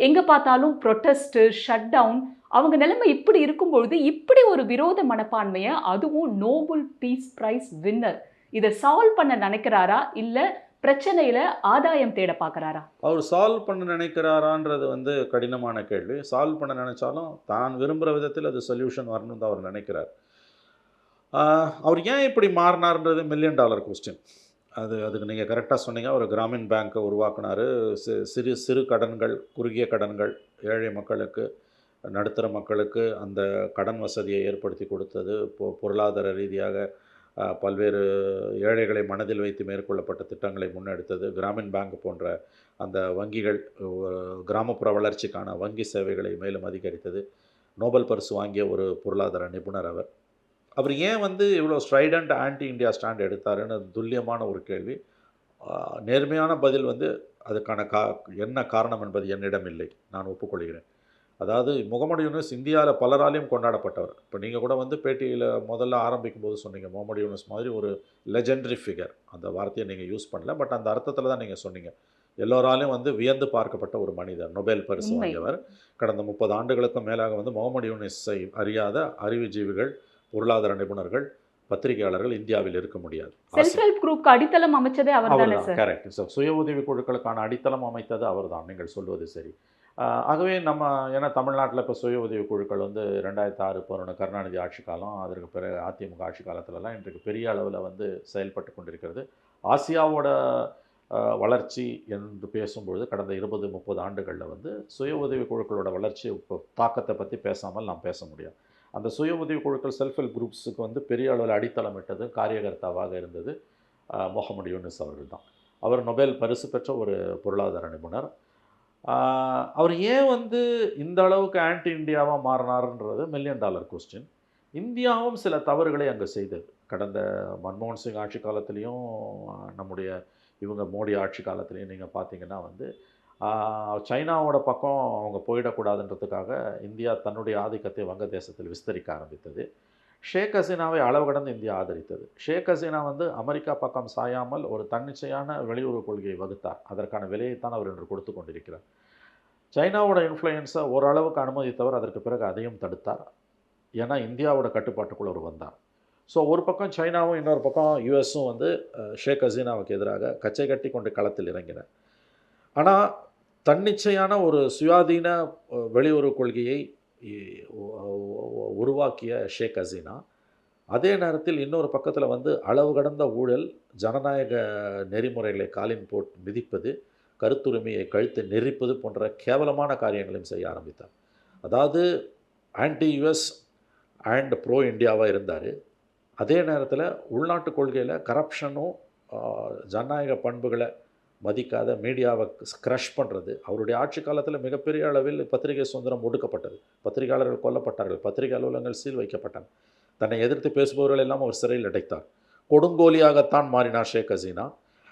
எங்கே பார்த்தாலும் ப்ரொட்டஸ்ட்டு, ஷட் டவுன். அவங்க நிலைமை இப்படி இருக்கும்பொழுது இப்படி ஒரு விரோத மனப்பான்மையை, அதுவும் நோபல் பீஸ் ப்ரைஸ் வின்னர், இதை சால்வ் பண்ண நினைக்கிறாரா இல்லை பிரச்சனையில் ஆதாயம் தேட பார்க்குறாரா? அவர் சால்வ் பண்ண நினைக்கிறாரான்றது வந்து கடினமான கேள்வி. சால்வ் பண்ண நினச்சாலும் தான் விரும்புகிற விதத்தில் அது சொல்யூஷன் வரணும்னு தான் அவர் நினைக்கிறார். அவர் ஏன் இப்படி மாறினார்ன்றது $1 மில்லியன் கொஸ்டின். அதுக்கு நீங்கள் கரெக்டாக சொன்னீங்க. அவர் கிராமின் பேங்க்கை உருவாக்குனார். சிறு கடன்கள், குறுகிய கடன்கள், ஏழை மக்களுக்கு, நடுத்தர மக்களுக்கு அந்த கடன் வசதியை ஏற்படுத்தி கொடுத்தது. பொருளாதார ரீதியாக பல்வேறு ஏழைகளை மனதில் வைத்து மேற்கொள்ளப்பட்ட திட்டங்களை முன்னெடுத்தது. கிராமின் பேங்க் போன்ற அந்த வங்கிகள் கிராமப்புற வளர்ச்சிக்கான வங்கி சேவைகளை மேலும் அதிகரித்தது. நோபல் பரிசு வாங்கிய ஒரு பொருளாதார நிபுணர் அவர். அவர் ஏன் வந்து இவ்வளோ ஸ்ட்ரைடண்ட் ஆன்டி இந்தியா ஸ்டாண்ட் எடுத்தாருன்னு துல்லியமான ஒரு கேள்வி. நேர்மையான பதில் வந்து அதுக்கான என்ன காரணம் என்பது என்னிடம் இல்லை, நான் ஒப்புக்கொள்கிறேன். அதாவது முகமது யூனிஸ் இந்தியாவில் பலராலையும் கொண்டாடப்பட்டவர். இப்போ நீங்கள் கூட வந்து பேட்டியில் முதல்ல ஆரம்பிக்கும் போது சொன்னீங்க, முகமது யூனிஸ் மாதிரி ஒரு லெஜெண்டரி ஃபிகர். அந்த வார்த்தையை நீங்கள் யூஸ் பண்ணல, பட் அந்த அர்த்தத்தில் தான் நீங்கள் சொன்னீங்க. எல்லோராலையும் வந்து வியந்து பார்க்கப்பட்ட ஒரு மனிதர், நொபேல் பரிசு வாங்கியவர். கடந்த 30 ஆண்டுகளுக்கும் மேலாக வந்து முகமது யூனிஸை அறியாத அறிவுஜீவிகள், பொருளாதார நிபுணர்கள், பத்திரிகையாளர்கள் இந்தியாவில் இருக்க முடியாது. செல்ஃப் ஹெல்ப் குரூப்க்கு அடித்தளம் அமைச்சதே அவர்தான். கரெக்ட். சுய உதவி குழுக்களுக்கான அடித்தளம் அமைத்தது அவர்தான், நீங்கள் சொல்வது சரி. ஆகவே நம்ம ஏன்னா தமிழ்நாட்டில் இப்போ சுய உதவி குழுக்கள் வந்து 2006 கருணாநிதி ஆட்சி காலம், அதற்கு பிறகு அதிமுக ஆட்சி காலத்திலலாம் இன்றைக்கு பெரிய அளவில் வந்து செயல்பட்டு கொண்டிருக்கிறது. ஆசியாவோட வளர்ச்சி என்று பேசும்பொழுது கடந்த 20-30 ஆண்டுகளில் வந்து சுய உதவி குழுக்களோட வளர்ச்சி தாக்கத்தை பற்றி பேசாமல் நாம் பேச முடியாது. அந்த சுய உதவி குழுக்கள் செல்ஃப் ஹெல்ப் குரூப்ஸுக்கு வந்து பெரிய அளவில் அடித்தளமிட்டது காரியகர்த்தாவாக இருந்தது முகமது யூனிஸ் அவர்கள் தான். அவர் நொபேல் பரிசு பெற்ற ஒரு பொருளாதார நிபுணர். அவர் ஏன் வந்து இந்த அளவுக்கு ஆன்டி இந்தியாவாக மாறினார்ன்றது $1,000,000 கொஸ்டின். இந்தியாவும் சில தவறுகளை அங்கே செய்தது. கடந்த மன்மோகன் சிங் ஆட்சி காலத்துலேயும் நம்முடைய இவங்க மோடி ஆட்சி காலத்துலேயும் நீங்கள் பார்த்தீங்கன்னா வந்து சைனாவோட பக்கம் அவங்க போயிடக்கூடாதுன்றதுக்காக இந்தியா தன்னுடைய ஆதிக்கத்தை வங்கதேசத்தில் விஸ்தரிக்க ஆரம்பித்தது. ஷேக் ஹசீனாவை அளவு கடந்து இந்தியா ஆதரித்தது. ஷேக் ஹசீனா வந்து அமெரிக்கா பக்கம் சாயாமல் ஒரு தன்னிச்சையான வெளியுறவு கொள்கையை வகுத்தார். அதற்கான விலையைத்தான் அவர் இன்று கொடுத்து கொண்டிருக்கிறார். சைனாவோட இன்ஃப்ளூயன்ஸை ஓரளவுக்கு அனுமதித்தவர் அதற்கு பிறகு அதையும் தடுத்தார். ஏன்னா இந்தியாவோட கட்டுப்பாட்டுக்குள்ள அவர் வந்தார். ஸோ ஒரு பக்கம் சைனாவும் இன்னொரு பக்கம் யுஎஸும் வந்து ஷேக் ஹசீனாவுக்கு எதிராக கச்சை கட்டி கொண்டு களத்தில் இறங்கினர். ஆனால் தன்னிச்சையான ஒரு சுயாதீன வெளியுறவு கொள்கையை உருவாக்கிய ஷேக் ஹசீனா அதே நேரத்தில் இன்னொரு பக்கத்தில் வந்து அளவு கடந்த ஊழல், ஜனநாயக நெறிமுறைகளை காலின் போட்டு மிதிப்பது, கருத்துரிமையை கழுத்து நெரிப்பது போன்ற கேவலமான காரியங்களையும் செய்ய ஆரம்பித்தார். அதாவது ஆன்டி யுஎஸ் அண்ட் ப்ரோ இந்தியாவாக இருந்தார். அதே நேரத்தில் உள்நாட்டு கொள்கையில் கரப்ஷனும் ஜனநாயக பண்புகளை மதிக்காத மீடியாவை ஸ்க்ரஷ் பண்ணுறது. அவருடைய ஆட்சி காலத்தில் மிகப்பெரிய அளவில் பத்திரிகை சுதந்திரம் ஒடுக்கப்பட்டது. பத்திரிகையாளர்கள் கொல்லப்பட்டார்கள். பத்திரிகை அலுவலகங்கள் சீல் வைக்கப்பட்டன. தன்னை எதிர்த்து பேசுபவர்கள் எல்லாம் அவர் சிறையில் அடைத்தார். கொடுங்கோலியாகத்தான் மாறினார் ஷேக் ஹசீனா.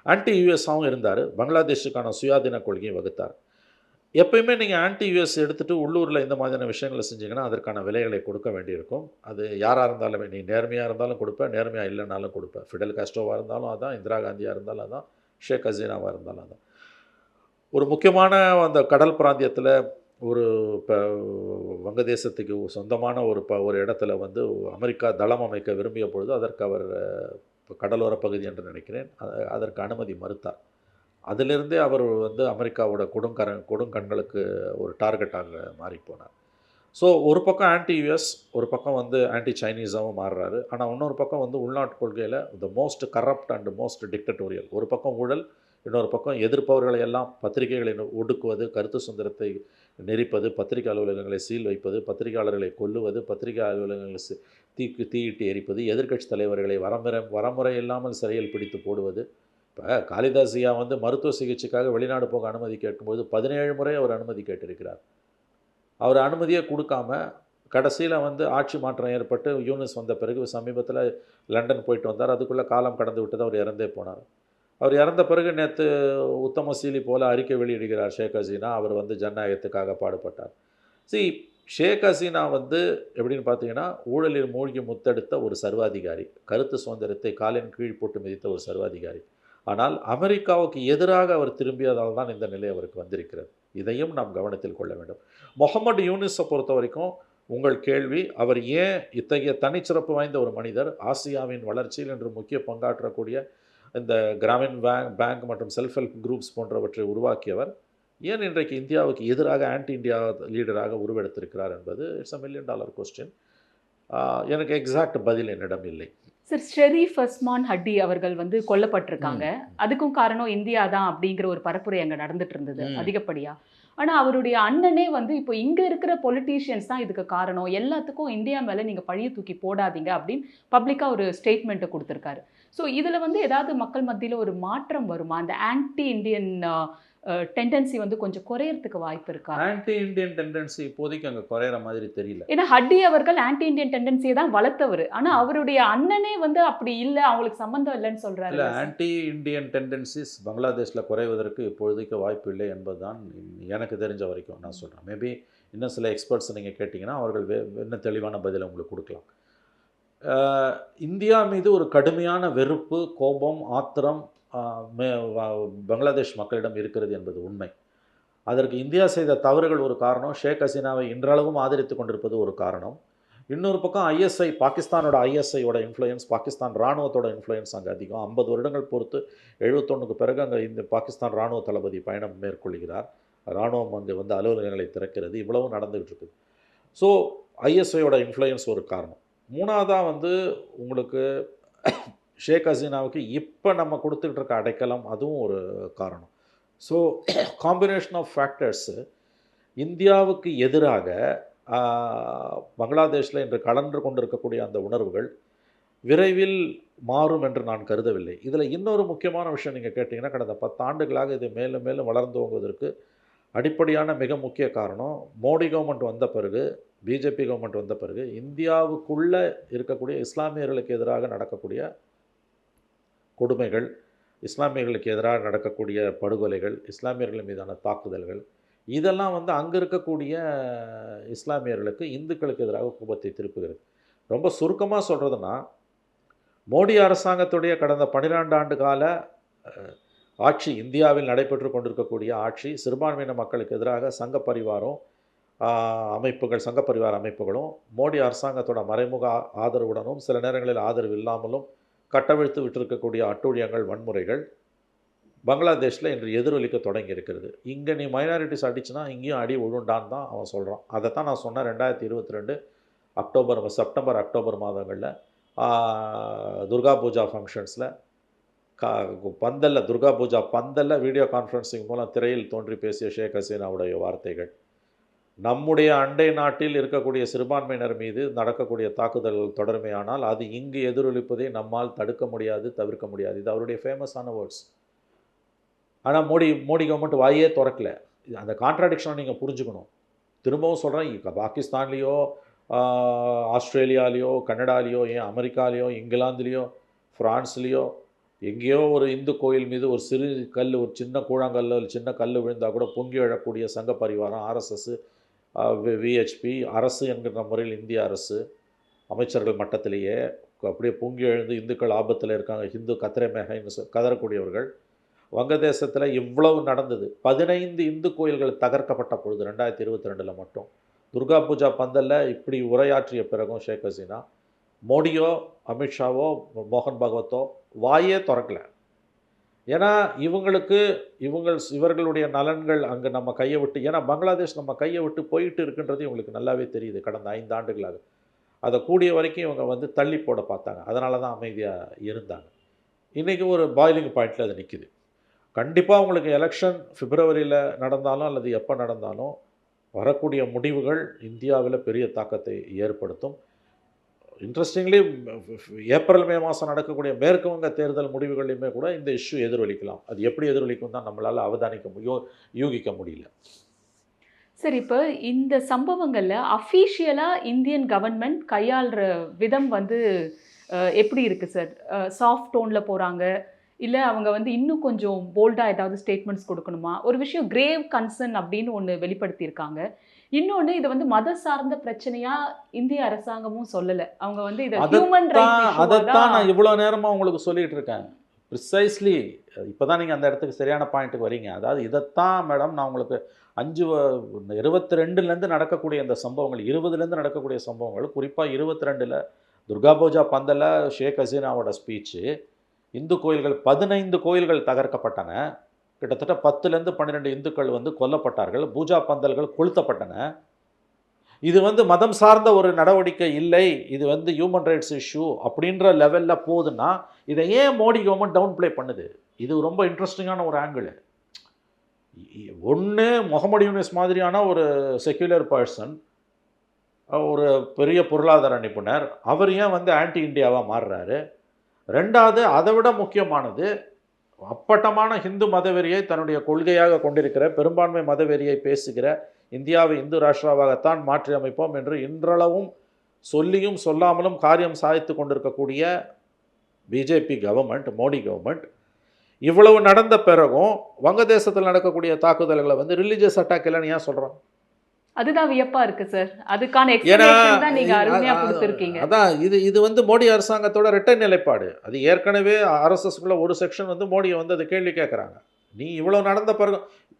ஆன்டி யூஎஸாகவும் இருந்தார். பங்களாதேஷுக்கான சுயாதீன கொள்கையை வகுத்தார். எப்பயுமே நீங்கள் ஆன்டி யூஎஸ் எடுத்துகிட்டு உள்ளூரில் இந்த மாதிரியான விஷயங்களை செஞ்சிங்கன்னா அதற்கான விலைகளை கொடுக்க வேண்டியிருக்கும். அது யாராக இருந்தாலுமே, நீ நேர்மையாக இருந்தாலும் கொடுப்பேன், நேர்மையாக இல்லைனாலும் கொடுப்பேன். ஃபிடல் காஸ்ட்ரோவாக இருந்தாலும் அதான், இந்திரா காந்தியாக இருந்தாலும் அதான், ஷேக் ஹசீனாவாக இருந்தாலும் அதான். ஒரு முக்கியமான அந்த கடல் பிராந்தியத்தில் ஒரு இப்போ வங்கதேசத்துக்கு சொந்தமான ஒரு இடத்துல வந்து அமெரிக்கா தளம் அமைக்க விரும்பிய பொழுது அதற்கு அவர் கடலோர பகுதி என்று நினைக்கிறேன் அதற்கு அனுமதி மறுத்தார். அதிலிருந்தே அவர் வந்து அமெரிக்காவோட கொடுங்கண்களுக்கு ஒரு டார்கெட்டாக மாறி போனார். ஸோ ஒரு பக்கம் ஆன்டி யூஎஸ், ஒரு பக்கம் வந்து ஆன்டி சைனீஸாகவும் மாறுறாரு. ஆனால் இன்னொரு பக்கம் வந்து உள்நாட்டு கொள்கையில் the most corrupt and most dictatorial. ஒரு பக்கம் ஊழல், இன்னொரு பக்கம் எதிர்ப்பவர்களை எல்லாம் பத்திரிகைகளை ஒடுக்குவது, கருத்து சுதந்திரத்தை நெரிப்பது, பத்திரிகை அலுவலகங்களை சீல் வைப்பது, பத்திரிகையாளர்களை கொல்லுவது, பத்திரிகை அலுவலகங்களை தீயிட்டு எரிப்பது, எதிர்க்கட்சி தலைவர்களை வரமுறை இல்லாமல் சிறையில் பிடித்து போடுவது. இப்போ காளிதாசியா வந்து மருத்துவ சிகிச்சைக்காக வெளிநாடு போக அனுமதி கேட்கும்போது 17 முறை அவர் அனுமதி கேட்டிருக்கிறார். அவர் அனுமதியை கொடுக்காம கடைசியில் வந்து ஆட்சி மாற்றம் ஏற்பட்டு யூனிஸ் வந்த பிறகு சமீபத்தில் லண்டன் போயிட்டு வந்தார். அதுக்குள்ளே காலம் கடந்து விட்டது, அவர் இறந்தே போனார். அவர் இறந்த பிறகு நேற்று உத்தமசீலி போல் அறிக்கை வெளியிடுகிறார் ஷேக் ஹசீனா. அவர் வந்து ஜனநாயகத்துக்காக பாடுபட்டார். ஷேக் ஹசீனா வந்து எப்படின்னு பார்த்தீங்கன்னா ஊழலில் மூழ்கி முத்தெடுத்த ஒரு சர்வாதிகாரி, கருத்து சுதந்திரத்தை காலின் கீழ் போட்டு மிதித்த ஒரு சர்வாதிகாரி. ஆனால் அமெரிக்காவுக்கு எதிராக அவர் திரும்பியதால் தான் இந்த நிலை அவருக்கு வந்திருக்கிறது. இதையும் நாம் கவனத்தில் கொள்ள வேண்டும். முகமது யூனிஸை பொறுத்த வரைக்கும் உங்கள் கேள்வி, அவர் ஏன் இத்தகைய தனிச்சிறப்பு வாய்ந்த ஒரு மனிதர், ஆசியாவின் வளர்ச்சியில் என்று முக்கிய பங்காற்றக்கூடிய இந்த கிராமின் பேங்க் மற்றும் செல்ஃப் ஹெல்ப் குரூப்ஸ் போன்றவற்றை உருவாக்கியவர், ஏன் இன்றைக்கு இந்தியாவுக்கு எதிராக ஆன்டி இந்தியா லீடராக உருவெடுத்திருக்கிறார் என்பது இட்ஸ் $1 மில்லியன் கொஸ்டின். எனக்கு எக்ஸாக்ட் பதில் என்னிடம் இல்லை. சார், ஷெரீஃப் உஸ்மான் ஹட்டி அவர்கள் வந்து கொல்லப்பட்டிருக்காங்க. அதுக்கும் காரணம் இந்தியா தான் அப்படிங்கிற ஒரு பரப்புரை அங்கே நடந்துட்டு இருந்தது அதிகப்படியா. ஆனால் அவருடைய அண்ணனே வந்து இப்போ இங்கே இருக்கிற பொலிட்டீஷியன்ஸ் தான் இதுக்கு காரணம், எல்லாத்துக்கும் இந்தியா மேலே நீங்கள் பழிய தூக்கி போடாதீங்க அப்படின்னு பப்ளிக்காக ஒரு ஸ்டேட்மெண்ட்டை கொடுத்துருக்காரு. ஸோ இதில் வந்து ஏதாவது மக்கள் மத்தியில் ஒரு மாற்றம் வருமா? அந்த ஆன்டி இண்டியன் டெண்டன்சி வந்து கொஞ்சம் குறையறதுக்கு வாய்ப்பு இருக்கா? ஆன்டி இண்டியன் டெண்டன்சி இப்போதைக்கு அங்கே குறையிற மாதிரி தெரியல. ஏன்னா ஹட்டி அவர்கள் ஆன்டி இண்டியன் டெண்டன்சியை தான் வளர்த்தவர். ஆனால் அவருடைய அண்ணனே வந்து அப்படி இல்லை, அவங்களுக்கு சம்மந்தம் இல்லைன்னு சொல்கிறாரு. இல்லை, ஆன்டி இண்டியன் டெண்டன்சிஸ் பங்களாதேஷில் குறைவதற்கு இப்பொழுதைக்கு வாய்ப்பு இல்லை என்பதுதான் எனக்கு தெரிஞ்ச வரைக்கும் நான் சொல்கிறேன். மேபி இன்னும் சில எக்ஸ்பர்ட்ஸ் நீங்கள் கேட்டிங்கன்னா அவர்கள் இன்னும் தெளிவான பதிலை உங்களுக்கு கொடுக்கலாம். இந்தியா மீது ஒரு கடுமையான வெறுப்பு, கோபம், ஆத்திரம் பங்களாதேஷ் மக்களிடம் இருக்கிறது என்பது உண்மை. அதற்கு இந்தியா செய்த தவறுகள் ஒரு காரணம், ஷேக் ஹசீனாவை இன்றளவும் ஆதரித்து கொண்டிருப்பது ஒரு காரணம். இன்னொரு பக்கம் ஐஎஸ்ஐ, பாகிஸ்தானோட ஐஎஸ்ஐயோட இன்ஃப்ளூயன்ஸ், பாகிஸ்தான் இராணுவத்தோட இன்ஃப்ளூயன்ஸ் அங்கே அதிகம். 50 வருடங்கள் பொறுத்து 71க்கு பிறகு அங்கே இந்த பாகிஸ்தான் இராணுவ தளபதி பயணம் மேற்கொள்கிறார். இராணுவம் அங்கே வந்து அலுவலகங்களை திறக்கிறது. இவ்வளவு நடந்துகிட்டு இருக்குது. ஸோ ஐஎஸ்ஐயோட இன்ஃப்ளூயன்ஸ் ஒரு காரணம். மூணாவதாக வந்து உங்களுக்கு ஷேக் ஹசீனாவுக்கு இப்போ நம்ம கொடுத்துட்டு இருக்க அடைக்கலம் அதுவும் ஒரு காரணம். ஸோ காம்பினேஷன் ஆஃப் ஃபேக்டர்ஸு இந்தியாவுக்கு எதிராக பங்களாதேஷில் இன்று கலந்து கொண்டிருக்கக்கூடிய அந்த உணர்வுகள் விரைவில் மாறும் என்று நான் கருதவில்லை. இதில் இன்னொரு முக்கியமான விஷயம் நீங்கள் கேட்டிங்கன்னா, கடந்த 10 ஆண்டுகளாக இது மேலும் மேலும் வளர்ந்தோங்குவதற்கு அடிப்படையான மிக முக்கிய காரணம், மோடி கவர்மெண்ட் வந்த பிறகு, பிஜேபி கவர்மெண்ட் வந்த பிறகு இந்தியாவுக்குள்ளே இருக்கக்கூடிய இஸ்லாமியர்களுக்கு எதிராக நடக்கக்கூடிய கொடுமைகள், இஸ்லாமியர்களுக்கு எதிராக நடக்கக்கூடிய படுகொலைகள், இஸ்லாமியர்கள் மீதான தாக்குதல்கள், இதெல்லாம் வந்து அங்கே இருக்கக்கூடிய இஸ்லாமியர்களுக்கு இந்துக்களுக்கு எதிராக கோபத்தை திருப்புகிறது. ரொம்ப சுருக்கமாக சொல்கிறதுனா, மோடி அரசாங்கத்துடைய கடந்த 12 ஆண்டு கால ஆட்சி, இந்தியாவில் நடைபெற்று கொண்டிருக்கக்கூடிய ஆட்சி, சிறுபான்மையின மக்களுக்கு எதிராக சங்க பரிவாரம் அமைப்புகள், சங்க பரிவார அமைப்புகளும் மோடி அரசாங்கத்தோட மறைமுக ஆதரவுடனும் சில நேரங்களில் ஆதரவு இல்லாமலும் கட்டவிழ்த்து விட்டிருக்கக்கூடிய அட்டூழியங்கள், வன்முறைகள் பங்களாதேஷில் இன்று எதிரொலிக்க தொடங்கி இருக்கிறது. இங்கே நீ மைனாரிட்டிஸ் அடிச்சுனா இங்கேயும் அடி விழுண்டான்னு தான் அவன் சொல்கிறான். அதை தான் நான் சொன்னேன் 2022 செப்டம்பர் அக்டோபர் மாதங்களில் துர்கா பூஜா ஃபங்க்ஷன்ஸில் பந்தலில், துர்கா பூஜா பந்தலில் வீடியோ கான்ஃபரன்சிங் மூலம் திரையில் தோன்றி பேசிய ஷேக் ஹசீனாவுடைய வார்த்தைகள், நம்முடைய அண்டை நாட்டில் இருக்கக்கூடிய சிறுபான்மையினர் மீது நடக்கக்கூடிய தாக்குதல்கள் தொடர்மையானால் அது இங்கு எதிரொலிப்பதை நம்மால் தடுக்க முடியாது, தவிர்க்க முடியாது. இது அவருடைய ஃபேமஸான வேர்ட்ஸ். ஆனால் மோடி கவர்மெண்ட் வாயே திறக்கல. அந்த கான்ட்ராடிக்ஷனை நீங்கள் புரிஞ்சுக்கணும். திரும்பவும் சொல்கிறேன், பாகிஸ்தான்லேயோ ஆஸ்திரேலியாலேயோ கனடாலேயோ ஏன் அமெரிக்காலேயோ இங்கிலாந்துலேயோ ஃப்ரான்ஸ்லேயோ எங்கேயோ ஒரு இந்து கோயில் மீது ஒரு சிறு கல், ஒரு சின்ன கூழாங்கல்ல, ஒரு சின்ன கல் விழுந்தால் கூட பொங்கி எழக்கூடிய சங்க பரிவாரம், ஆர்எஸ்எஸ், விஹெச்பி, அரசு என்கிற முறையில் இந்திய அரசு அமைச்சர்கள் மட்டத்திலேயே அப்படியே பொங்கி எழுந்து இந்துக்கள் ஆபத்தில் இருக்காங்க, ஹிந்து கத்திரை மேகைன்னு கதறக்கூடியவர்கள். வங்கதேசத்தில் இவ்வளவு நடந்தது. 15 இந்து கோயில்கள் தகர்க்கப்பட்ட பொழுது 2022 மட்டும், துர்கா பூஜா பந்தலில் இப்படி உரையாற்றிய பிறகும் ஷேக் ஹசீனா, மோடியோ அமித்ஷாவோ மோகன் பகவத்தோ வாயே திறக்கலை. ஏன்னா இவர்களுடைய நலன்கள் அங்கே நம்ம கையை விட்டு, ஏன்னா பங்களாதேஷ் நம்ம கையை விட்டு போயிட்டு இருக்குன்றது இவங்களுக்கு நல்லாவே தெரியுது. கடந்த 5 ஆண்டுகளாக அதை கூடிய வரைக்கும் இவங்க வந்து தள்ளி போட பார்த்தாங்க. அதனால தான் அமைதியாக இருந்தாங்க. இன்றைக்கி ஒரு பாயிலிங் பாயிண்டில் அது நிற்கிது. கண்டிப்பாக உங்களுக்கு எலெக்ஷன் பிப்ரவரியில் நடந்தாலும் அல்லது எப்போ நடந்தாலும் வரக்கூடிய முடிவுகள் இந்தியாவில் பெரிய தாக்கத்தை ஏற்படுத்தும். இன்ட்ரெஸ்டிங்லி ஏப்ரல் மே மாதம் நடக்கக்கூடிய மேற்கு வங்க தேர்தல் முடிவுகளையுமே கூட இந்த இஷ்யூ எதிரொலிக்கலாம். அது எப்படி எதிரொலிக்கும் தான் நம்மளால் யூகிக்க முடியல. சரி, இப்போ இந்த சம்பவங்களில் அஃபீஷியலாக இந்தியன் கவர்மெண்ட் கையாளுற விதம் வந்து எப்படி இருக்குது சார்? சாஃப்ட் டோனில் போகிறாங்க, இல்லை அவங்க வந்து இன்னும் கொஞ்சம் போல்டாக ஏதாவது ஸ்டேட்மெண்ட்ஸ் கொடுக்கணுமா? ஒரு விஷயம் கிரேவ் கன்சர்ன் அப்படின்னு ஒன்று வெளிப்படுத்தியிருக்காங்க. இன்னொன்று, இது வந்து மத சார்ந்த பிரச்சனையாக இந்திய அரசாங்கமும் சொல்லலை. அவங்க வந்து இதை ஹியூமன் ரைட்ஸ், அதைத்தான் நான் இவ்வளோ நேரமாக உங்களுக்கு சொல்லிகிட்டு இருக்கேன். ப்ரிசைஸ்லி இப்போ தான் நீங்கள் அந்த இடத்துக்கு சரியான பாயிண்ட்டுக்கு வரீங்க. அதாவது இதைத்தான் மேடம் நான் உங்களுக்கு 22லேருந்து நடக்கக்கூடிய இந்த சம்பவங்கள், 20லேருந்து நடக்கக்கூடிய சம்பவங்கள், குறிப்பாக 22ல் துர்கா பூஜா பந்தல ஷேக் ஹசீனாவோட ஸ்பீச்சு, இந்து கோயில்கள் 15 கோயில்கள் தகர்க்கப்பட்டன, கிட்டத்தட்ட 10லேருந்து 12 இந்துக்கள் வந்து கொல்லப்பட்டார்கள், பூஜா பந்தல்கள் கொளுத்தப்பட்டன. இது வந்து மதம் சார்ந்த ஒரு நடவடிக்கை இல்லை, இது வந்து ஹியூமன் ரைட்ஸ் இஷ்யூ அப்படின்ற லெவலில் போகுதுன்னா இதை ஏன் மோடி கவர்மெண்ட் டவுன் ப்ளே பண்ணுது? இது ரொம்ப இன்ட்ரெஸ்டிங்கான ஒரு ஆங்கிள். ஒன்று, முகமது யூனிஸ் மாதிரியான ஒரு செக்யுலர் பர்சன், ஒரு பெரிய பொருளாதார நிபுணர், அவர் ஏன் வந்து ஆன்டி இந்தியாவாக மாறுறாரு? ரெண்டாவது, அதை விட முக்கியமானது, அப்பட்டமான ஹிந்து மதவெறியை தன்னுடைய கொள்கையாக கொண்டிருக்கிற, பெரும்பான்மை மதவெறியை பேசுகிற, இந்தியாவை இந்து ராஷ்டிராவாகத்தான் மாற்றி அமைப்போம் என்று இன்றளவும் சொல்லியும் சொல்லாமலும் காரியம் சாதித்து கொண்டிருக்கக்கூடிய பிஜேபி கவர்மெண்ட், மோடி கவர்மெண்ட், இவ்வளவு நடந்த பிறகும் வங்கதேசத்தில் நடக்கக்கூடிய தாக்குதல்களை வந்து ரிலீஜியஸ் அட்டாக் இல்லைன்னு ஏன் சொல்கிறோம்? அதுதான் வியப்பா இருக்கு சார். அதுக்கான எக்ஸ்பிளனேஷன் தான் நீங்க அருமையா கொடுத்திருக்கீங்க. அதான் இது வந்து மோடி அரசாங்கத்தோட இரட்டை நிலைப்பாடு. அது ஏற்கனவே ஆர்எஸ்எஸ்க்குள்ள ஒரு செக்ஷன் வந்து மோடியை வந்து அதை கேள்வி கேட்குறாங்க. நீ இவ்வளோ நடந்த பிறகு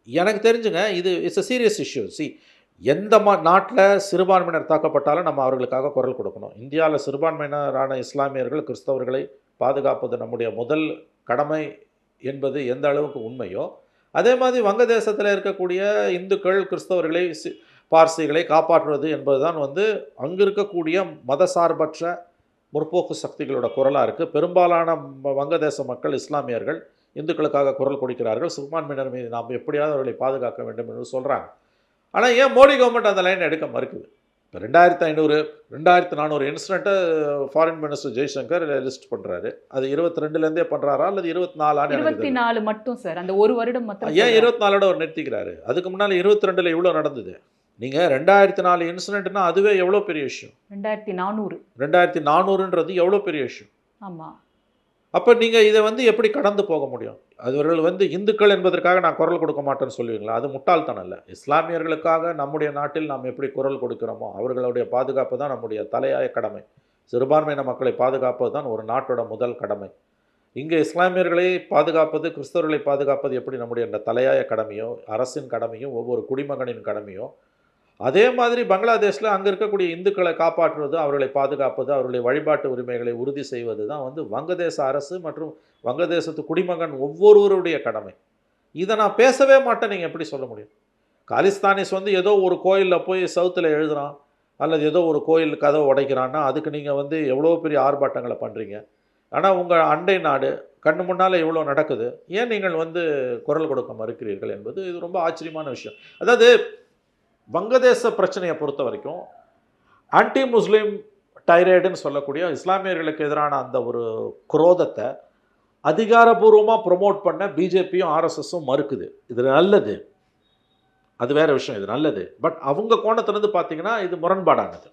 எனக்கு தெரிஞ்சுங்க, இது இட்ஸ் அ சீரியஸ் இஷ்யூ. எந்த நாட்டில் சிறுபான்மையினர் தாக்கப்பட்டாலும் நம்ம அவர்களுக்காக குரல் கொடுக்கணும். இந்தியாவில் சிறுபான்மையினரான இஸ்லாமியர்கள், கிறிஸ்தவர்களை பாதுகாப்பது நம்முடைய முதல் கடமை என்பது எந்த அளவுக்கு உண்மையோ, அதே மாதிரி வங்கதேசத்தில் இருக்கக்கூடிய இந்துக்கள், கிறிஸ்தவர்களை, பார்சிகளை காப்பாற்றுவது என்பதுதான் வந்து அங்கு இருக்கக்கூடிய மதசார்பற்ற முற்போக்கு சக்திகளோட குரலாக இருக்குது. பெரும்பாலான வங்கதேச மக்கள் இஸ்லாமியர்கள் இந்துக்களுக்காக குரல் கொடுக்கிறார்கள். சிறுபான்மையினர் மீது நாம் எப்படியாவது அவர்களை பாதுகாக்க வேண்டும் என்று சொல்கிறாங்க. ஆனால் ஏன் மோடி கவர்மெண்ட் அந்த லைன் எடுக்க மறுக்குது? இப்போ 2500 2400 இன்சிடென்ட்டை ஃபாரின் மினிஸ்டர் ஜெய்சங்கர் லிஸ்ட் பண்ணுறாரு. அது 22லேருந்தே பண்ணுறாரா அல்லது 24 24 மட்டும் சார், அந்த ஒரு வருடம் மட்டும். ஏன் 24ஓட அவர் நிறுத்திக்கிறாரு? அதுக்கு முன்னால் 22ல் இவ்வளோ நடந்தது. நீங்கள் 2004 இன்சிடென்ட்னா அதுவே எவ்வளோ பெரிய விஷயம். 2400ன்றது எவ்வளோ பெரிய விஷயம். ஆமாம். அப்போ நீங்கள் இதை எப்படி கடந்து போக முடியும்? அவர்கள் இந்துக்கள் என்பதற்காக நான் குரல் கொடுக்க மாட்டேன்னு சொல்லுவீங்களா? அது முட்டாள்தனம் இல்லை. இஸ்லாமியர்களுக்காக நம்முடைய நாட்டில் நாம் எப்படி குரல் கொடுக்கிறோமோ அவர்களுடைய பாதுகாப்பு தான் நம்முடைய தலையாய கடமை. சிறுபான்மையின மக்களை பாதுகாப்பது தான் ஒரு நாட்டோட முதல் கடமை. இங்கே இஸ்லாமியர்களை பாதுகாப்பது, கிறிஸ்தவர்களை பாதுகாப்பது எப்படி நம்முடைய தலையாய கடமையோ, அரசின் கடமையும், ஒவ்வொரு குடிமகனின் கடமையோ, அதே மாதிரி பங்களாதேஷில் அங்கே இருக்கக்கூடிய இந்துக்களை காப்பாற்றுவது, அவர்களை பாதுகாப்பது, அவர்களுடைய வழிபாட்டு உரிமைகளை உறுதி செய்வது தான் வங்கதேச அரசு மற்றும் வங்கதேசத்து குடிமகன் ஒவ்வொருவருடைய கடமை. இதை நான் பேசவே மாட்டேன் நீங்கள் எப்படி சொல்ல முடியும்? காலிஸ்தானிஸ் ஏதோ ஒரு கோயிலில் போய் சவுத்தில் எழுதுகிறான் அல்லது ஏதோ ஒரு கோயில் கதவை உடைக்கிறான்னா அதுக்கு நீங்கள் எவ்வளோ பெரிய ஆர்ப்பாட்டங்களை பண்ணுறீங்க. ஆனால் உங்கள் அண்டை நாடு கண்ணு முன்னால் இவ்வளோ நடக்குது, ஏன் நீங்கள் குரல் கொடுக்க மறுக்கிறீர்கள் என்பது இது ரொம்ப ஆச்சரியமான விஷயம். அதாவது வங்கதேச பிரச்சனையை பொறுத்த வரைக்கும் ஆன்டி முஸ்லீம் டைரேடுன்னு சொல்லக்கூடிய இஸ்லாமியர்களுக்கு எதிரான அந்த ஒரு குரோதத்தை அதிகாரபூர்வமாக ப்ரொமோட் பண்ண பிஜேபியும் ஆர்எஸ்எஸும் மறுக்குது. இது நல்லது, அது வேற விஷயம், இது நல்லது. பட் அவங்க கோணத்துலேருந்து பார்த்தீங்கன்னா இது முரண்பாடானது.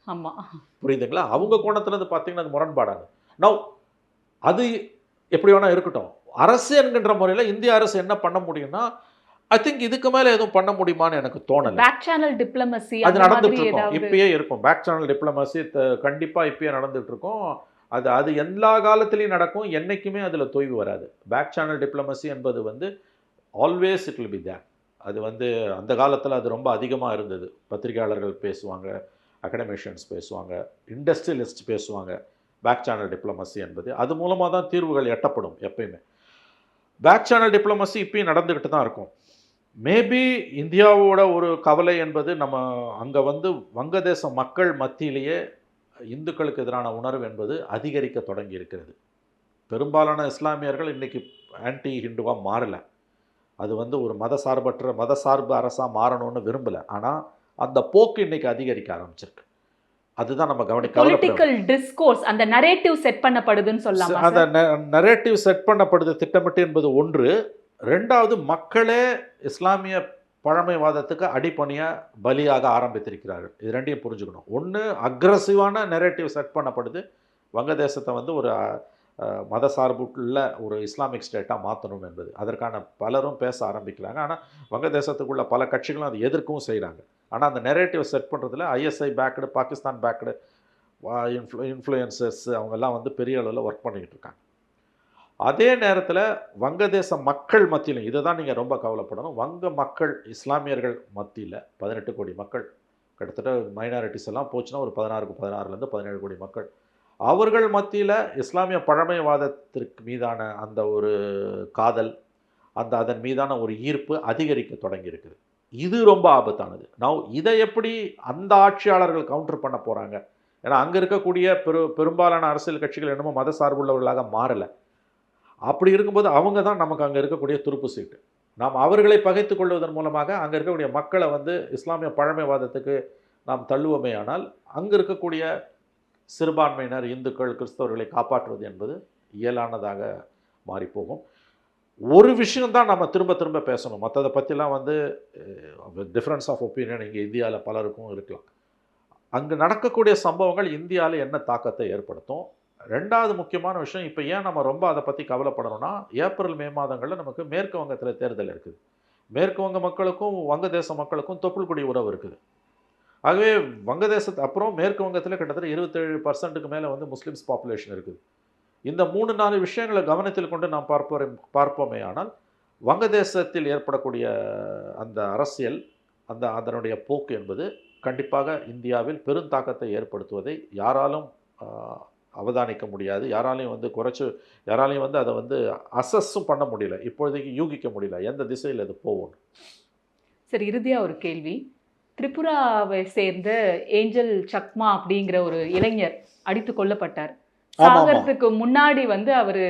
ஆமாம், புரியுதுங்களா? அவங்க கோணத்துலேருந்து பார்த்தீங்கன்னா அது முரண்பாடானது. நவ் அது எப்படி வேணால் இருக்கட்டும். அரசு என்கின்ற முறையில் இந்திய அரசு என்ன பண்ண முடியும்னா, ஐ திங்க் இதுக்கு மேலே எதுவும் பண்ண முடியுமான்னு எனக்கு தோணலை. பேக் சேனல் டிப்ளமசி அது நடந்துட்டு இருக்கும், இப்பயே இருக்கும். பேக் சேனல் டிப்ளமசி கண்டிப்பாக இப்பயே நடந்துட்டு இருக்கும். அது எல்லா காலத்திலையும் நடக்கும், என்றைக்குமே அதில் தொய்வு வராது. பேக் சேனல் டிப்ளமசி என்பது always it will be there. அது அந்த காலத்தில் அது ரொம்ப அதிகமாக இருந்தது. பத்திரிகையாளர்கள் பேசுவாங்க, அகடமிஷியன்ஸ் பேசுவாங்க, இண்டஸ்ட்ரியலிஸ்ட் பேசுவாங்க. பேக் சேனல் டிப்ளமசி என்பது அது மூலமாக தான் தீர்வுகள் எட்டப்படும். எப்பயுமே பேக் சேனல் டிப்ளமசி இப்பயும் நடந்துக்கிட்டு தான் இருக்கும். மேபி இந்தியாவோட ஒரு கவலை என்பது நம்ம அங்கே வங்கதேச மக்கள் மத்தியிலேயே இந்துக்களுக்கு எதிரான உணர்வு என்பது அதிகரிக்க தொடங்கி இருக்கிறது. பெரும்பாலான இஸ்லாமியர்கள் இன்றைக்கி ஆன்டி ஹிந்துவாக மாறலை. அது ஒரு மதசார்பு அரசாக மாறணும்னு விரும்பலை. ஆனால் அந்த போக்கு இன்றைக்கி அதிகரிக்க ஆரம்பிச்சிருக்கு. அதுதான் நம்ம பொலிட்டிக்கல் டிஸ்கோர்ஸ், அந்த நரேட்டிவ் செட் பண்ணப்படுதுன்னு சொல்லலாம். அந்த நரேட்டிவ் செட் பண்ணப்படுது திட்டமிட்டு என்பது ஒன்று. ரெண்டாவது, மக்களே இஸ்லாமிய பழமைவாதத்துக்கு அடிப்பணியாக பலியாக ஆரம்பித்திருக்கிறார்கள். இது ரெண்டையும் புரிஞ்சுக்கணும். ஒன்று, அக்ரஸிவான நெரேட்டிவ் செட் பண்ணப்படுது, வங்கதேசத்தை ஒரு மதசார்புள்ள ஒரு இஸ்லாமிக் ஸ்டேட்டாக மாற்றணும் என்பது. அதற்கான பலரும் பேச ஆரம்பிக்கிறாங்க. ஆனால் வங்கதேசத்துக்குள்ள பல கட்சிகளும் அதை எதிர்க்கவும் செய்கிறாங்க. ஆனால் அந்த நெரேட்டிவ் செட் பண்ணுறதுல ISI backed, Pakistan backed influencers அவங்கெல்லாம் பெரிய அளவில் ஒர்க் பண்ணிக்கிட்டு இருக்காங்க. அதே நேரத்தில் வங்கதேச மக்கள் மத்தியிலும் இதை தான் நீங்கள் ரொம்ப கவலைப்படணும். வங்க மக்கள் இஸ்லாமியர்கள் மத்தியில் 18 கோடி மக்கள், கிட்டத்தட்ட மைனாரிட்டிஸ் எல்லாம் போச்சுன்னா ஒரு 16 17 கோடி மக்கள், அவர்கள் மத்தியில் இஸ்லாமிய பழமைவாதத்திற்கு மீதான அந்த ஒரு காதல், அதன் மீதான ஒரு ஈர்ப்பு அதிகரிக்க தொடங்கி இருக்குது. இது ரொம்ப ஆபத்தானது. இதை எப்படி அந்த ஆட்சியாளர்கள் கவுண்டர் பண்ண போகிறாங்க? ஏன்னா அங்கே இருக்கக்கூடிய பெரும்பாலான அரசியல் கட்சிகள் என்னமோ மத சார்புள்ளவர்களாக மாறலை. அப்படி இருக்கும்போது அவங்க தான் நமக்கு அங்கே இருக்கக்கூடிய துருப்பு சீட்டு. நாம் அவர்களை பகைத்து கொள்வதன் மூலமாக அங்கே இருக்கக்கூடிய மக்களை இஸ்லாமிய பழமைவாதத்துக்கு நாம் தள்ளுவோமே. ஆனால் அங்கே இருக்கக்கூடிய சிறுபான்மையினர், இந்துக்கள், கிறிஸ்தவர்களை காப்பாற்றுவது என்பது இயலானதாக மாறிப்போகும். ஒரு விஷயம்தான் நம்ம திரும்ப திரும்ப பேசணும். மற்றதை பற்றிலாம் டிஃப்ரென்ஸ் ஆஃப் ஒப்பீனியன் இங்கே இந்தியாவில் பலருக்கும் இருக்கலாம். அங்கே நடக்கக்கூடிய சம்பவங்கள் இந்தியாவில் என்ன தாக்கத்தை ஏற்படுத்தும்? ரெண்டாவது முக்கியமான விஷயம், இப்போ ஏன் நம்ம ரொம்ப அதை பற்றி கவலைப்படணும்னா, ஏப்ரல் மே மாதங்களில் நமக்கு மேற்கு வங்கத்தில் தேர்தல் இருக்குது. மேற்கு வங்க மக்களுக்கும் வங்கதேச மக்களுக்கும் தொப்புள்குடி உறவு இருக்குது. ஆகவே வங்கதேசத்து அப்புறம் மேற்கு வங்கத்தில் கிட்டத்தட்ட 27% மேலே முஸ்லிம்ஸ் பாப்புலேஷன் இருக்குது. இந்த 3-4 விஷயங்களை கவனத்தில் கொண்டு நாம் பார்ப்போமே. ஆனால் வங்கதேசத்தில் ஏற்படக்கூடிய அந்த அரசியல், அதனுடைய போக்கு என்பது கண்டிப்பாக இந்தியாவில் பெருந்தாக்கத்தை ஏற்படுத்துவதை யாராலும் அவதானிக்க முடியாது. யாராலையும் யாராலையும் அதை அசஸும் பண்ண முடியல. இப்பொழுதைக்கு யூகிக்க முடியல எந்த திசையில் அது போகும். சரி, இறுதியாக ஒரு கேள்வி. திரிபுராவை சேர்ந்த ஏஞ்சல் சக்மா அப்படிங்கிற ஒரு இளைஞர் அடித்து கொல்லப்பட்டார். ஆமா ஆமா சாகறதுக்கு முன்னாடி வந்து அவரு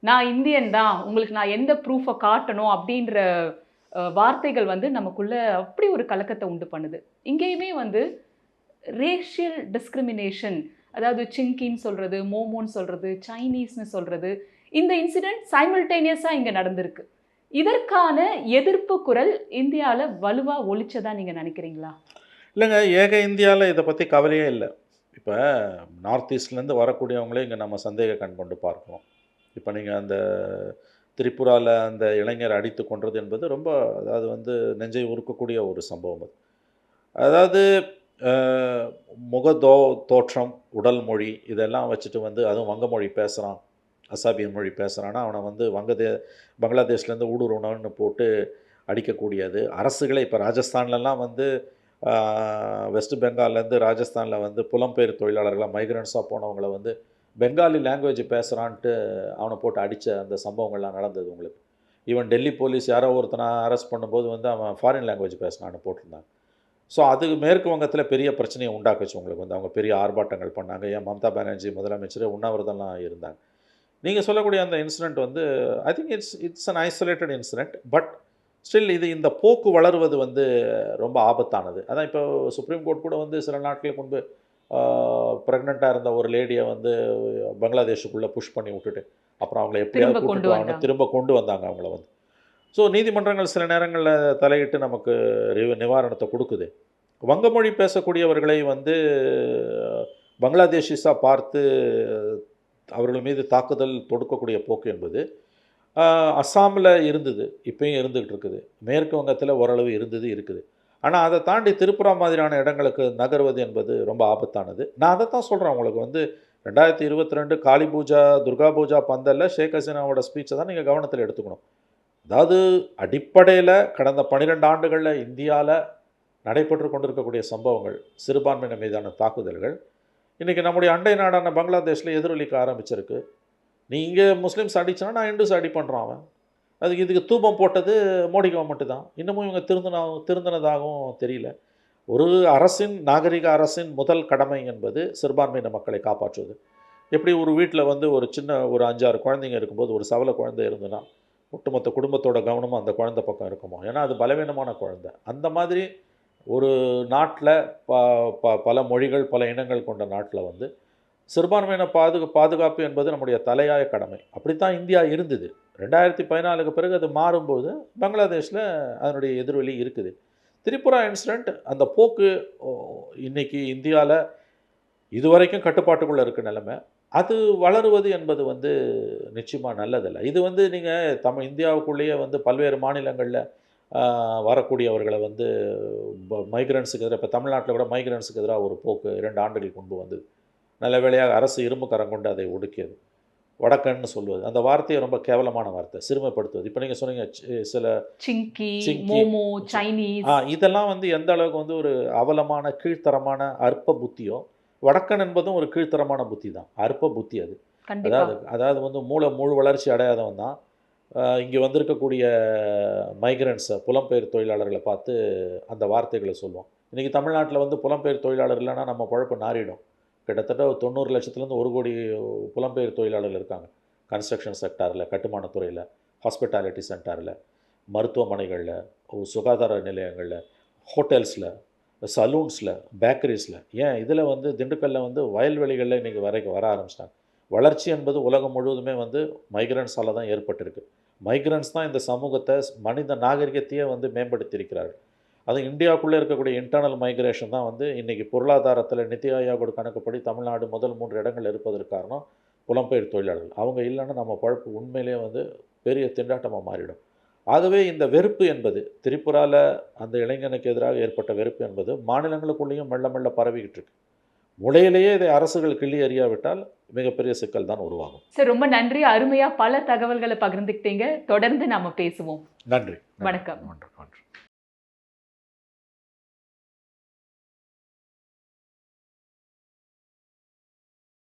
நான் இந்தியன் தான், உங்களுக்கு நான் எந்த ப்ரூஃபை காட்டணும் அப்படின்ற வார்த்தைகள் வந்து நமக்குள்ள அப்படி ஒரு கலக்கத்தை உண்டு பண்ணுது. இங்கேயுமே வந்து ரேஷியல் டிஸ்கிரிமினேஷன், அதாவது சிங்கின்னு சொல்றது, மோமோன்னு சொல்றது, சைனீஸ்னு சொல்றது, இந்த இன்சிடென்ட் சைமல்டேனியஸாக இங்கே நடந்திருக்கு. இதற்கான எதிர்ப்பு குரல் இந்தியாவில் வலுவாக ஒலிச்சதா நீங்கள் நினைக்கிறீங்களா? இல்லைங்க, ஏக இந்தியாவில் இதை பற்றி கவலையே இல்லை. இப்போ நார்த் ஈஸ்ட்லேருந்து வரக்கூடியவங்களே இங்கே நம்ம சந்தேக கண் கொண்டு பார்க்கிறோம். இப்போ நீங்கள் அந்த திரிபுராவில் அந்த இளைஞர் அடித்து கொன்றது என்பது ரொம்ப, அதாவது வந்து நெஞ்சை உருக்கக்கூடிய ஒரு சம்பவம் அது. அதாவது தோற்றம், உடல் மொழி இதெல்லாம் வச்சுட்டு வந்து, அதுவும் வங்க மொழி பேசுகிறான், அசாபியன் மொழி பேசுகிறான்னா அவனை வந்து பங்களாதேஷ்லேருந்து ஊடுருவணும்னு போட்டு அடிக்கக்கூடியது. அரசுகளே இப்போ ராஜஸ்தான்லலாம் வந்து வெஸ்ட் பெங்கால்லேருந்து ராஜஸ்தானில் வந்து புலம்பெயர் தொழிலாளர்களாக மைக்ரண்ட்ஸாக போனவங்கள வந்து பெங்காலி லாங்குவேஜ் பேசுகிறான்ட்டு அவனை போட்டு அடித்த அந்த சம்பவங்கள்லாம் நடந்தது உங்களுக்கு. ஈவன் டெல்லி போலீஸ் யாரோ ஒருத்தனை அரெஸ்ட் பண்ணும்போது வந்து அவன் ஃபாரின் லாங்குவேஜ் பேசுனான்னு போட்டிருந்தாங்க. ஸோ அது மேற்கு வங்கத்தில் பெரிய பிரச்சனையை உண்டாக்குச்சு உங்களுக்கு வந்து. அவங்க பெரிய ஆர்ப்பாட்டங்கள் பண்ணாங்க. ஏன் மம்தா பானர்ஜி முதலமைச்சர் உண்ணாவிரதம்லாம் இருந்தாங்க. நீங்கள் சொல்லக்கூடிய அந்த இன்சிடெண்ட் வந்து I think it's an isolated incident. But still இந்த போக்கு வளருவது வந்து ரொம்ப ஆபத்தானது. அதான் இப்போ சுப்ரீம் கோர்ட் கூட வந்து சில நாட்களுக்கு முன்பு ப்ரெக்னெண்ட்டாக இருந்த ஒரு லேடியை வந்து பங்களாதேஷுக்குள்ளே புஷ் பண்ணி விட்டுட்டு அப்புறம் அவங்கள எப்படியாவது கூட்டிட்டு வாங்க திரும்ப கொண்டு வந்தாங்க அவங்கள வந்து. ஸோ நீதிமன்றங்கள் சில நேரங்களில் தலையிட்டு நமக்கு நிவாரணத்தை கொடுக்குது. வங்கமொழி பேசக்கூடியவர்களை வந்து பங்களாதேஷிஸாக பார்த்து அவர்கள் மீது தாக்குதல் தொடுக்கக்கூடிய போக்கு என்பது அஸ்ஸாமில் இருந்தது, இப்பயும் இருந்துகிட்டு இருக்குது. மேற்கு வங்கத்தில் ஓரளவு இருக்குது. ஆனால் அதை தாண்டி திரிபுரா மாதிரியான இடங்களுக்கு நகர்வது என்பது ரொம்ப ஆபத்தானது. நான் அதை தான் சொல்கிறேன் உங்களுக்கு வந்து 2022 காளி பூஜா, துர்கா பூஜா பந்தலில் ஷேக் ஹசீனாவோட ஸ்பீச்சை தான் நீங்கள் கவனத்தில் எடுத்துக்கணும். அதாவது அடிப்படையில் கடந்த 12 ஆண்டுகளில் இந்தியாவில் நடைபெற்று கொண்டிருக்கக்கூடிய சம்பவங்கள், சிறுபான்மையினர் மீதான தாக்குதல்கள் இன்றைக்கி நம்முடைய அண்டை நாடான பங்களாதேஷில் எதிரொலிக்க ஆரம்பிச்சிருக்கு. நீ இங்கே முஸ்லீம்ஸ் அடிச்சனா நான் இந்துஸ் அடி பண்ணுறான் அவன். இதுக்கு தூபம் போட்டது மோடி கவர்மெண்ட்டு தான். இன்னமும் இவங்க திருந்தினதாகவும் தெரியல. ஒரு அரசின், நாகரிக அரசின் முதல் கடமை என்பது சிறுபான்மையின மக்களை காப்பாற்றுவது. எப்படி ஒரு வீட்டில் வந்து ஒரு சின்ன ஒரு 5-6 குழந்தைங்க இருக்கும்போது ஒரு சவல குழந்தை இருந்ததுன்னா ஒட்டுமொத்த குடும்பத்தோட கவனமும் அந்த குழந்தை பக்கம் இருக்குமோ, ஏன்னா அது பலவீனமான குழந்தை. அந்த மாதிரி ஒரு நாட்டில் பல மொழிகள் பல இனங்கள் கொண்ட நாட்டில் வந்து சிறுபான்மையின பாதுகாப்பு என்பது நம்முடைய தலையாய கடமை. அப்படித்தான் இந்தியா இருந்தது. 2014க்கு பிறகு அது மாறும்போது பங்களாதேஷில் அதனுடைய எதிர்வலி இருக்குது. திரிபுரா இன்சிடெண்ட் அந்த போக்கு இன்றைக்கி இந்தியாவில் இதுவரைக்கும் கட்டுப்பாட்டுக்குள்ளே இருக்க நிலைமை. அது வளருவது என்பது வந்து நிச்சயமாக நல்லதில்லை. இது வந்து நீங்கள் இந்தியாவுக்குள்ளேயே வந்து பல்வேறு மாநிலங்களில் வரக்கூடியவர்களை வந்து மைக்ரன்ஸுக்கு எதிராக, இப்போ தமிழ்நாட்டில் கூட மைக்ரன்ஸுக்கு எதிராக ஒரு போக்கு 2 ஆண்டுகளுக்கு முன்பு வந்தது. நல்ல வேளையாக அரசு இரும்பு கரம் கொண்டு அதை ஒடுக்கியது. வடக்கன்னு சொல்வது அந்த வார்த்தையை ரொம்ப கேவலமான வார்த்தை, சிறுமைப்படுத்துவது. இப்போ நீங்கள் சொன்னீங்க சில சிங்கி, மோமோ, சைனீஸ், இதெல்லாம் வந்து எந்த அளவுக்கு வந்து ஒரு அவலமான கீழ்த்தரமான அற்ப புத்தியோ, வடக்கன் என்பதும் ஒரு கீழ்த்தரமான புத்தி தான், அற்ப புத்தி அது. அதாவது வந்து முழு வளர்ச்சி அடையாதவன் தான் இங்கே வந்திருக்கக்கூடிய மைக்ரண்ட்ஸை, புலம்பெயர் தொழிலாளர்களை பார்த்து அந்த வார்த்தைகளை சொல்லுவோம். இன்றைக்கி தமிழ்நாட்டில் வந்து புலம்பெயர் தொழிலாளர் இல்லைன்னா நம்ம குழப்பம் நாறிடும். கிட்டத்தட்ட 90 லட்சத்துலேருந்து 1 கோடி புலம்பெயர் தொழிலாளர்கள் இருக்காங்க. கன்ஸ்ட்ரக்ஷன் செக்டாரில், கட்டுமான துறையில், ஹாஸ்பிட்டாலிட்டி சென்டரில், மருத்துவமனைகளில், சுகாதார நிலையங்களில், ஹோட்டல்ஸில், சலூன்ஸில், பேக்கரிஸில், ஏன் இதில் வந்து திண்டுக்கல்லில் வந்து வயல்வெளிகளில் இன்றைக்கி வர ஆரம்பிச்சிட்டாங்க. வளர்ச்சி என்பது உலகம் முழுவதுமே வந்து மைக்ரண்ட்ஸால் தான் ஏற்பட்டிருக்கு. மைக்ரண்ட்ஸ் தான் இந்த சமூகத்தை, மனித நாகரிகத்தையே வந்து மேம்படுத்தியிருக்கிறார்கள். அது இந்தியாவுக்குள்ளே இருக்கக்கூடிய இன்டர்னல் மைக்ரேஷன் தான் வந்து இன்றைக்கி பொருளாதாரத்தில் நித்தி ஆயோகோட கணக்குப்படி தமிழ்நாடு முதல் 3 இடங்கள் இருப்பதற்கு காரணம் புலம்பெயர் தொழிலாளர்கள். அவங்க இல்லைன்னா நம்ம பழப்பு உண்மையிலே வந்து பெரிய திண்டாட்டமாக மாறிடும். ஆகவே இந்த வெறுப்பு என்பது திரிபுராவில் அந்த இளைஞனுக்கு எதிராக ஏற்பட்ட வெறுப்பு என்பது மாநிலங்களுக்குள்ளேயும் மெல்ல மெல்ல பரவிக்கிட்டு இருக்கு. முளையிலேயே இதை அரசுகள் கிள்ளி அறியாவிட்டால் மிகப்பெரிய சிக்கல் தான் உருவாகும். சார், ரொம்ப நன்றி. அருமையாக பல தகவல்களை பகிர்ந்துக்கிட்டீங்க. தொடர்ந்து நாம் பேசுவோம். நன்றி. வணக்கம். நன்றி.